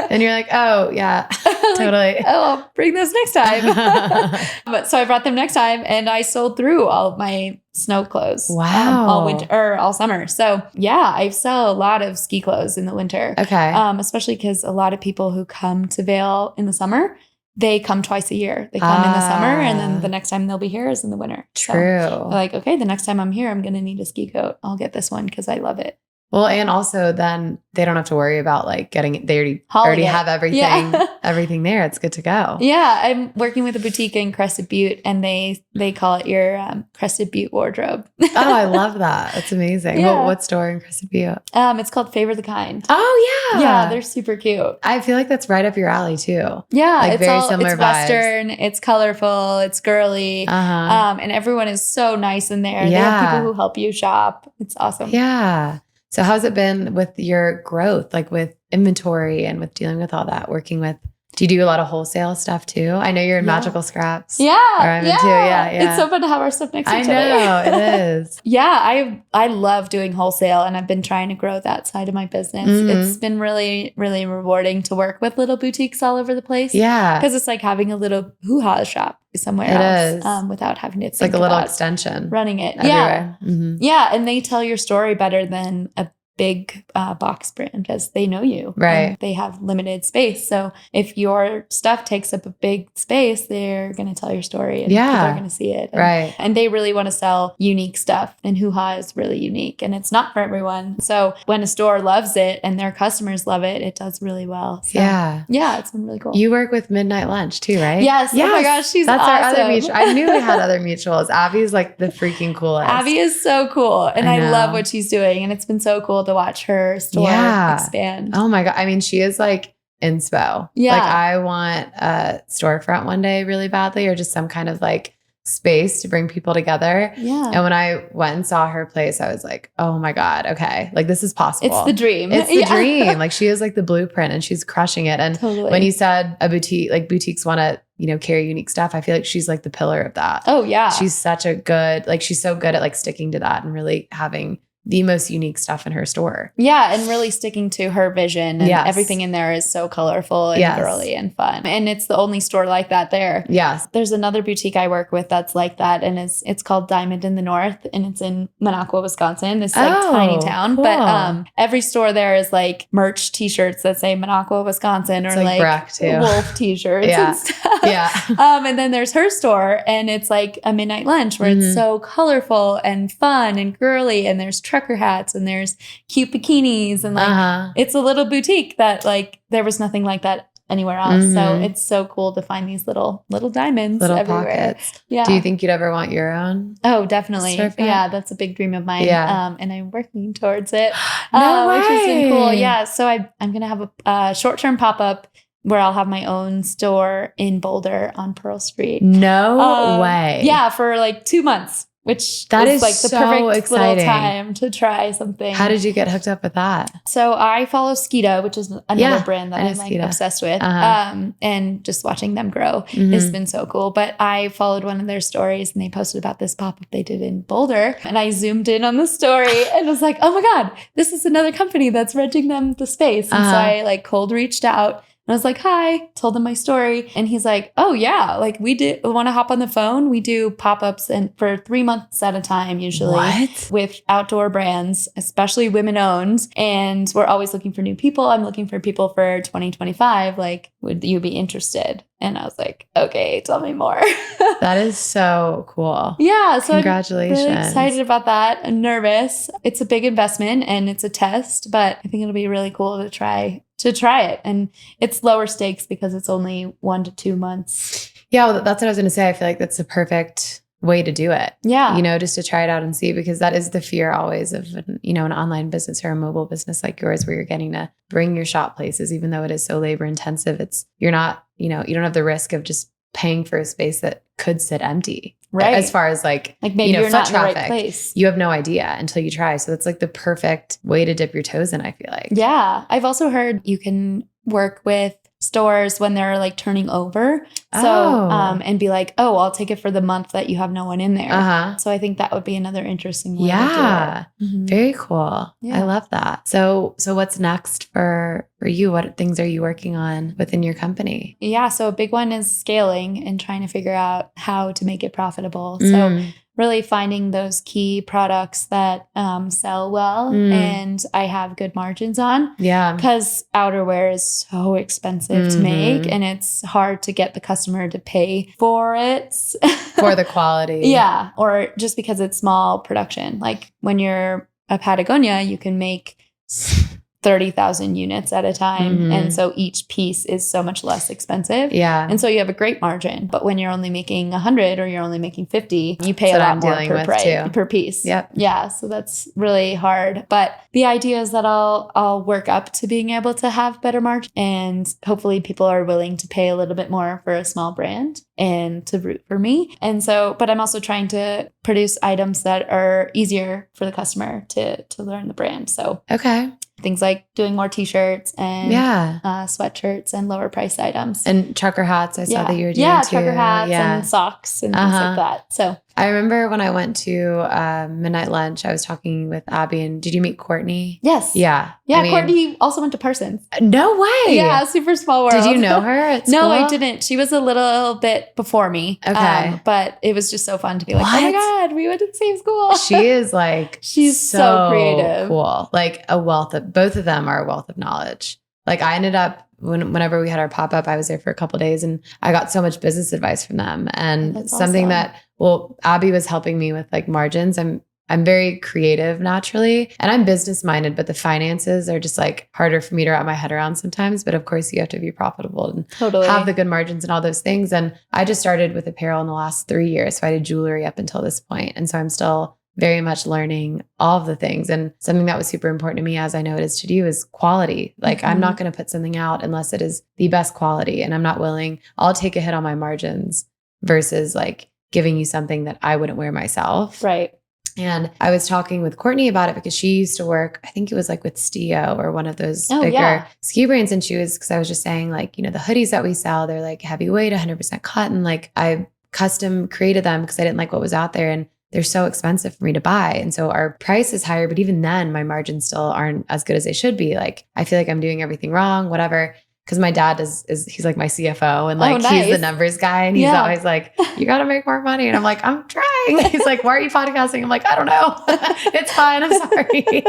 And you're like, oh, yeah, totally.
Like, oh, I'll bring those next time. But so I brought them next time and I sold through all of my snow clothes.
Wow.
All winter or all summer. So yeah, I sell a lot of ski clothes in the winter.
Okay.
Especially because a lot of people who come to Vail in the summer, they come twice a year. They come in the summer and then the next time they'll be here is in the winter.
True.
So like, okay, the next time I'm here, I'm going to need a ski coat. I'll get this one because I love it.
Well, and also then they don't have to worry about like getting it. They already have everything, everything there. It's good to go.
Yeah. I'm working with a boutique in Crested Butte and they call it your Crested Butte wardrobe.
Oh, I love that. It's amazing.
Yeah.
What store in Crested Butte?
It's called Favor the Kind.
Oh, yeah.
Yeah. They're super cute.
I feel like that's right up your alley too.
Yeah.
Like very similar
it's
vibes.
Western, it's colorful, it's girly. And everyone is so nice in there. They have people who help you shop. It's awesome.
Yeah. So how's it been with your growth, like with inventory and with dealing with all that, working with, do you do a lot of wholesale stuff too? I know you're in Magical Scraps.
Yeah.
Or I'm into, yeah.
It's so fun to have our stuff next to each other.
I know, it is.
Yeah, I love doing wholesale and I've been trying to grow that side of my business. It's been really, really rewarding to work with little boutiques all over the place.
Yeah.
Because it's like having a little Hoohah shop somewhere else without having to
It's like a little extension.
Running it.
Everywhere.
Yeah. Yeah. And they tell your story better than a big box brand as they know you.
Right.
They have limited space. So if your stuff takes up a big space, they're going to tell your story and people are going to see it.
Right.
And they really want to sell unique stuff. And Hoohah is really unique and it's not for everyone. So when a store loves it and their customers love it, it does really well. So, yeah, it's been really cool.
You work with Midnight Lunch too, right?
Yes. Oh my gosh,
That's
awesome.
our other mutual. I knew we had other mutuals. Abby's like the freaking coolest.
Abby is so cool. And I love what she's doing. And it's been so cool to watch her store expand.
Oh my God. I mean, she is like inspo.
Yeah.
Like I want a storefront one day really badly, or just some kind of like space to bring people together.
Yeah.
And when I went and saw her place, I was like, oh my God, okay. Like this is possible.
It's the dream.
It's the dream. Like she is like the blueprint and she's crushing it. And when you said a boutique, like boutiques want to, carry unique stuff, I feel like she's like the pillar of that.
Oh yeah.
She's such a good, like she's so good at like sticking to that and really having the most unique stuff in her store.
Yeah. And really sticking to her vision. And everything in there is so colorful and girly and fun. And it's the only store like that there.
Yes.
There's another boutique I work with that's like that. And it's called Diamond in the North. And it's in Minocqua, Wisconsin. This like tiny town.
Cool.
But every store there is like merch t-shirts that say Minocqua, Wisconsin, or
it's like Breck too.
Wolf t-shirts and stuff.
Yeah.
And then there's her store and it's like a midnight lunch where it's so colorful and fun and girly. And there's trucker hats and there's cute bikinis and like it's a little boutique that like there was nothing like that anywhere else. So it's so cool to find these little diamonds everywhere.
Pockets.
Yeah.
Do you think you'd ever want your own?
Oh, definitely.
Storefront?
Yeah, that's a big dream of mine.
Yeah.
And I'm working towards it.
No way.
Which has been cool. Yeah. So I'm gonna have a short-term pop-up where I'll have my own store in Boulder on Pearl Street.
No way.
Yeah, for like 2 months. Which
that is
like the
so
perfect
exciting.
Little time to try something.
How did you get hooked up with that?
So I follow Skeeta, which is another brand that I'm like obsessed with. And just watching them grow has been so cool. But I followed one of their stories and they posted about this pop-up they did in Boulder. And I zoomed in on the story and was like, oh my God, this is another company that's renting them the space. And so I like cold reached out. I was like, hi, told him my story. And he's like, oh yeah, like we want to hop on the phone. We do pop-ups and for 3 months at a time, usually.
What?
With outdoor brands, especially women owned. And we're always looking for new people. I'm looking for people for 2025. Like, would you be interested? And I was like, okay, tell me more.
That is so cool.
Yeah. So
Congratulations.
I'm really excited about that. I'm nervous. It's a big investment and it's a test, but I think it'll be really cool to try it. And it's lower stakes because it's only 1 to 2 months.
Yeah. Well, that's what I was going to say. I feel like that's the perfect way to do it.
Yeah.
You know, just to try it out and see, because that is the fear always of, an online business or a mobile business like yours, where you're getting to bring your shop places, even though it is so labor intensive. You're not, you don't have the risk of just paying for a space that could sit empty.
Right.
As far as like
maybe you're
foot
not
traffic,
in the right place.
You have no idea until you try. So it's like the perfect way to dip your toes in, I feel like.
Yeah. I've also heard you can work with stores when they're like turning over. So, and be like, oh, I'll take it for the month that you have no one in there.
Uh-huh.
So I think that would be another interesting way
yeah.
to do it. Mm-hmm.
Very cool.
Yeah.
I love that. So what's next for you? What things are you working on within your company?
Yeah. So a big one is scaling and trying to figure out how to make it profitable. So really finding those key products that sell well and I have good margins on.
Yeah.
Because outerwear is so expensive to make and it's hard to get the customer to pay for it.
For the quality.
Yeah. Or just because it's small production. Like when you're a Patagonia, you can make 30,000 units at a time. And so each piece is so much less expensive.
Yeah.
And so you have a great margin. But when you're only making 100 or you're only making 50, you pay a lot more per piece.
Yep.
Yeah. So that's really hard. But the idea is that I'll work up to being able to have better margin. And hopefully people are willing to pay a little bit more for a small brand and to root for me. And so, but I'm also trying to produce items that are easier for the customer to learn the brand. So
okay.
Things like doing more t-shirts and sweatshirts and lower priced items.
And trucker hats, I saw that you were doing too.
Trucker hats and socks and things like that. So
I remember when I went to midnight lunch, I was talking with Abby, and did you meet Courtney?
Yes.
Yeah.
Yeah, Courtney also went to Parsons.
No way.
Yeah, super small world.
Did you know her at school?
No, I didn't. She was a little bit before me.
Okay.
But it was just so fun to be like, oh my God, we went to the same school.
She is like,
she's so creative.
Cool. Like both of them are a wealth of knowledge. Like I ended up, whenever we had our pop-up, I was there for a couple of days and I got so much business advice from them. And
That's
something
awesome.
Abby was helping me with like margins. I'm very creative naturally and I'm business minded, but the finances are just like harder for me to wrap my head around sometimes. But of course you have to be profitable and have the good margins and all those things. And I just started with apparel in the last 3 years. So I did jewelry up until this point. And so I'm still very much learning all of the things. And something that was super important to me, as I know it is to you, is quality. Like I'm not going to put something out unless it is the best quality. And I'm not willing, I'll take a hit on my margins versus like giving you something that I wouldn't wear myself.
Right.
And I was talking with Courtney about it because she used to work, I think it was like with Stio or one of those bigger ski brands. And because I was just saying like, the hoodies that we sell, they're like heavyweight, 100% cotton. Like I custom created them because I didn't like what was out there and they're so expensive for me to buy. And so our price is higher, but even then my margins still aren't as good as they should be. Like I feel like I'm doing everything wrong, whatever. Because my dad he's like my CFO and like he's the numbers guy and he's always like, you got to make more money. And I'm like, I'm trying. He's like, why are you podcasting? I'm like, I don't know. It's fine. I'm sorry.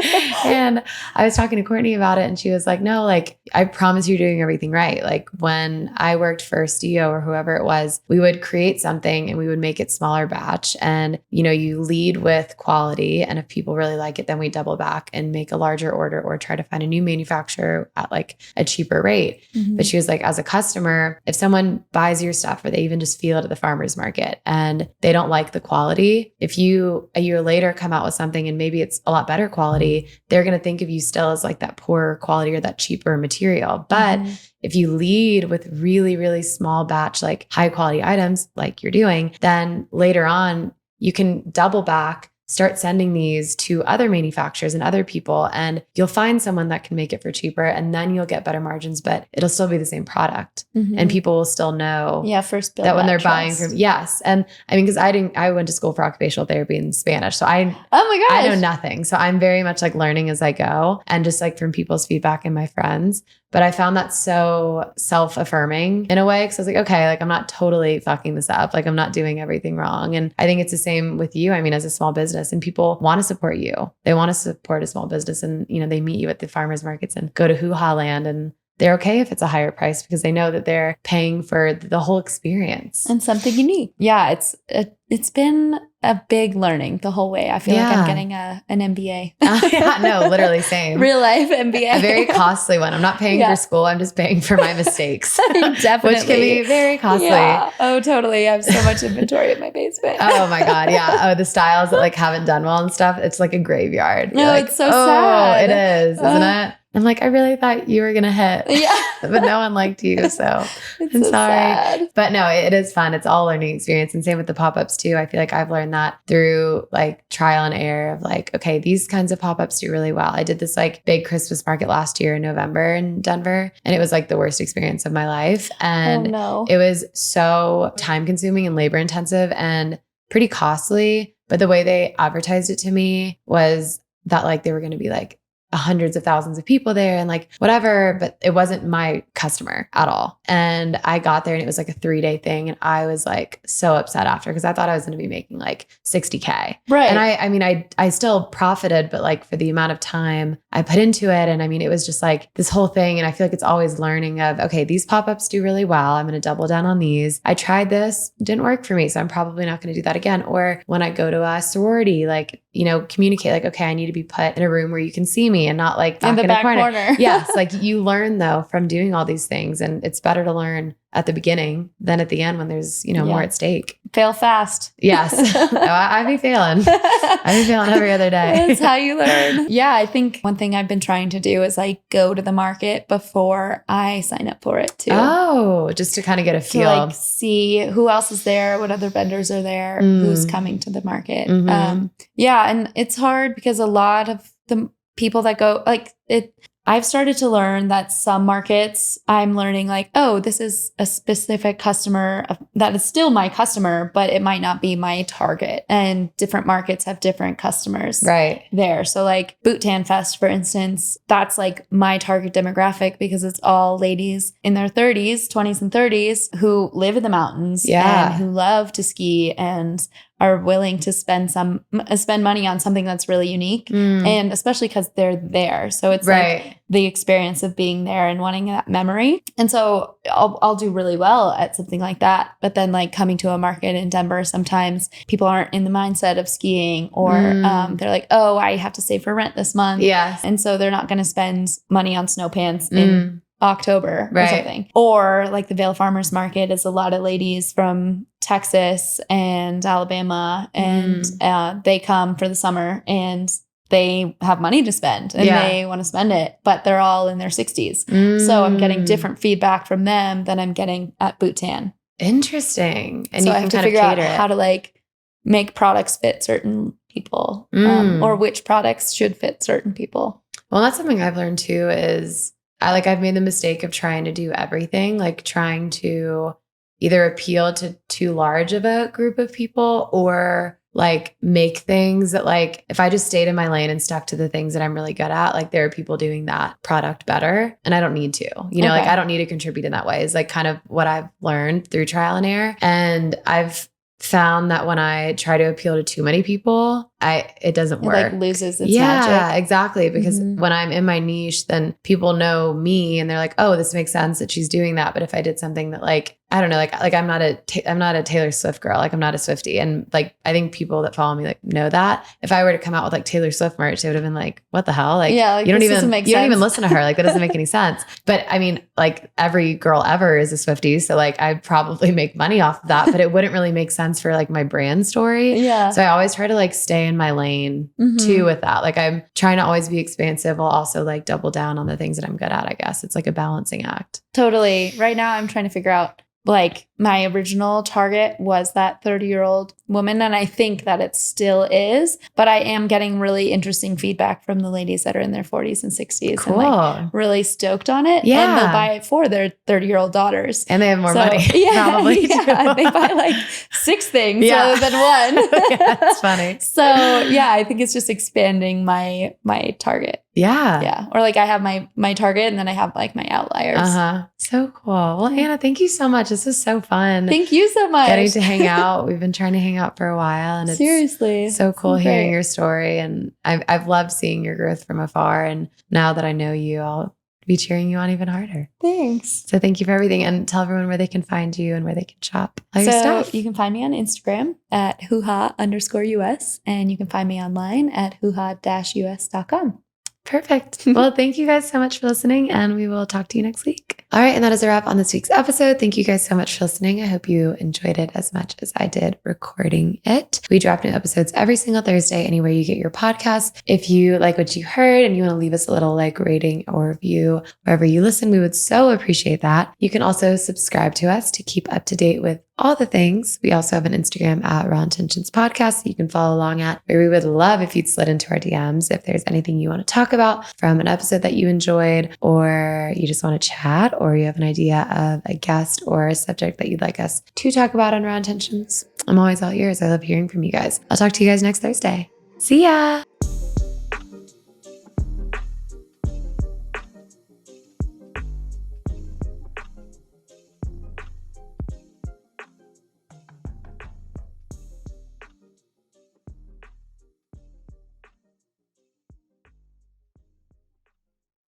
And I was talking to Courtney about it and she was like, no, like I promise you're doing everything right. Like when I worked for Stio or whoever it was, we would create something and we would make it smaller batch. And, you lead with quality. And if people really like it, then we double back and make a larger order or try to find a new manufacturer at like a cheaper rate. But she was like, as a customer, if someone buys your stuff or they even just feel it at the farmer's market and they don't like the quality, if you a year later come out with something and maybe it's a lot better quality, they're going to think of you still as like that poorer quality or that cheaper material. But if you lead with really, really small batch, like high quality items like you're doing, then later on you can double back, start sending these to other manufacturers and other people, and you'll find someone that can make it for cheaper, and then you'll get better margins, but it'll still be the same product. And people will still know
first build
that when they're
trust.
buying from, yes. And I mean, because I went to school for occupational therapy in Spanish. So
oh my gosh,
I know nothing. So I'm very much like learning as I go, and just like from people's feedback and my friends. But I found that so self-affirming in a way, because I was like, okay, like I'm not totally fucking this up. Like I'm not doing everything wrong. And I think it's the same with you. I mean, as a small business, and people want to support you. They want to support a small business, and they meet you at the farmers markets and go to Hoohah Land, and they're okay if it's a higher price because they know that they're paying for the whole experience
and something unique. Yeah, it's been a big learning the whole way. I feel like I'm getting an MBA.
Yeah, no, literally same.
Real life MBA.
A very costly one. I'm not paying for school. I'm just paying for my mistakes.
Definitely.
Which can be very costly.
Yeah. Oh, totally. I have so much inventory in my basement.
Oh my God. Yeah. Oh, the styles that like haven't done well and stuff. It's like a graveyard.
No,
like,
it's so sad.
It is, isn't it? I'm like, I really thought you were going to hit.
Yeah.
But no one liked you. So I'm
so
sorry.
Sad.
But no, it is fun. It's all learning experience. And same with the pop-ups too. I feel like I've learned that through like trial and error of like, okay, these kinds of pop-ups do really well. I did this like big Christmas market last year in November in Denver. And it was like the worst experience of my life. And it was so time consuming and labor intensive and pretty costly. But the way they advertised it to me was that like they were going to be like hundreds of thousands of people there and like whatever, but it wasn't my customer at all. And I got there and it was like a 3-day thing. And I was like so upset after because I thought I was going to be making like $60K.
Right.
And I mean, I still profited, but like for the amount of time I put into it. And I mean, it was just like this whole thing. And I feel like it's always learning of, okay, these pop-ups do really well. I'm going to double down on these. I tried this, didn't work for me. So I'm probably not going to do that again. Or when I go to a sorority, like, communicate like, okay, I need to be put in a room where you can see me and not like back in the back corner. Yes. Like you learn though from doing all these things, and it's better to learn at the beginning than at the end when there's, more at stake.
Fail fast.
Yes. I be failing. I be failing every other day.
That's how you learn. Yeah. I think one thing I've been trying to do is like go to the market before I sign up for it too.
Oh, just to kind of get a feel.
To like see who else is there, what other vendors are there, who's coming to the market. Yeah. And it's hard because a lot of the people that go I've started to learn that some markets I'm learning like, oh, this is a specific customer that is still my customer, but it might not be my target. And different markets have different customers there. So like Boot Tan Fest, for instance, that's like my target demographic because it's all ladies in their 30s, 20s and 30s who live in the mountains and who love to ski and are willing to spend money on something that's really unique. And especially because they're there. So it's like the experience of being there and wanting that memory. And so I'll do really well at something like that. But then like coming to a market in Denver, sometimes people aren't in the mindset of skiing or they're like, oh, I have to save for rent this month.
Yes.
And so they're not going to spend money on snow pants in October or something. Or like the Vail Farmers Market is a lot of ladies from Texas and Alabama and they come for the summer and they have money to spend and they want to spend it, but they're all in their 60s. So I'm getting different feedback from them than I'm getting at Boot Tan.
Interesting. And
so
you
I have to figure out how to like make products fit certain people or which products should fit certain people.
Well, that's something I've learned too is I've made the mistake of trying to do everything, like trying to either appeal to too large of a group of people or like make things that like, if I just stayed in my lane and stuck to the things that I'm really good at, like there are people doing that product better and I don't need to, like I don't need to contribute in that way is like kind of what I've learned through trial and error. And I've found that when I try to appeal to too many people, it doesn't work.
It like loses its magic.
Yeah, exactly. Because when I'm in my niche, then people know me and they're like, oh, this makes sense that she's doing that. But if I did something that like, I don't know, like I'm not a Taylor Swift girl. Like I'm not a Swiftie. And like, I think people that follow me like know that. If I were to come out with like Taylor Swift merch, they would have been like, what the hell? Like,
yeah, like
you don't even listen to her. Like that doesn't make any sense. But I mean, like every girl ever is a Swiftie. So like I'd probably make money off of that, but it wouldn't really make sense for like my brand story.
Yeah.
So I always try to like stay in my lane too with that. Like I'm trying to always be expansive while also like double down on the things that I'm good at, I guess. It's like a balancing act.
Totally. Right now, I'm trying to figure out, like, my original target was that 30-year-old woman, and I think that it still is, but I am getting really interesting feedback from the ladies that are in their 40s and 60s
Cool.
and like really stoked on it.
Yeah.
And they'll buy it for their 30-year-old daughters.
And they have more money.
Yeah,
Probably
yeah,
too.
they buy like 6 things rather than one.
Yeah, that's funny.
So yeah, I think it's just expanding my target.
Yeah.
Yeah. Or like I have my target and then I have like my outliers.
So cool. Well, Anna, thank you so much. This is so fun.
Thank you so much.
Getting to hang out. We've been trying to hang out for a while, and it's
seriously
so cool
so
hearing
great.
your story. And I've loved seeing your growth from afar. And now that I know you, I'll be cheering you on even harder.
Thanks.
So thank you for everything, and tell everyone where they can find you and where they can shop all your stuff.
You can find me on Instagram at hoohah_US, and you can find me online at hoohah-us.com.
Perfect. Well, thank you guys so much for listening, and we will talk to you next week. All right. And that is a wrap on this week's episode. Thank you guys so much for listening. I hope you enjoyed it as much as I did recording it. We drop new episodes every single Thursday, anywhere you get your podcasts. If you like what you heard and you want to leave us a little like rating or review wherever you listen, we would so appreciate that. You can also subscribe to us to keep up to date with all the things. We also have an Instagram at Raw Intentions Podcast that you can follow along at, where we would love if you'd slid into our DMs if there's anything you want to talk about from an episode that you enjoyed, or you just want to chat, or you have an idea of a guest or a subject that you'd like us to talk about on Raw Intentions. I'm always all ears. I love hearing from you guys. I'll talk to you guys next Thursday. See ya.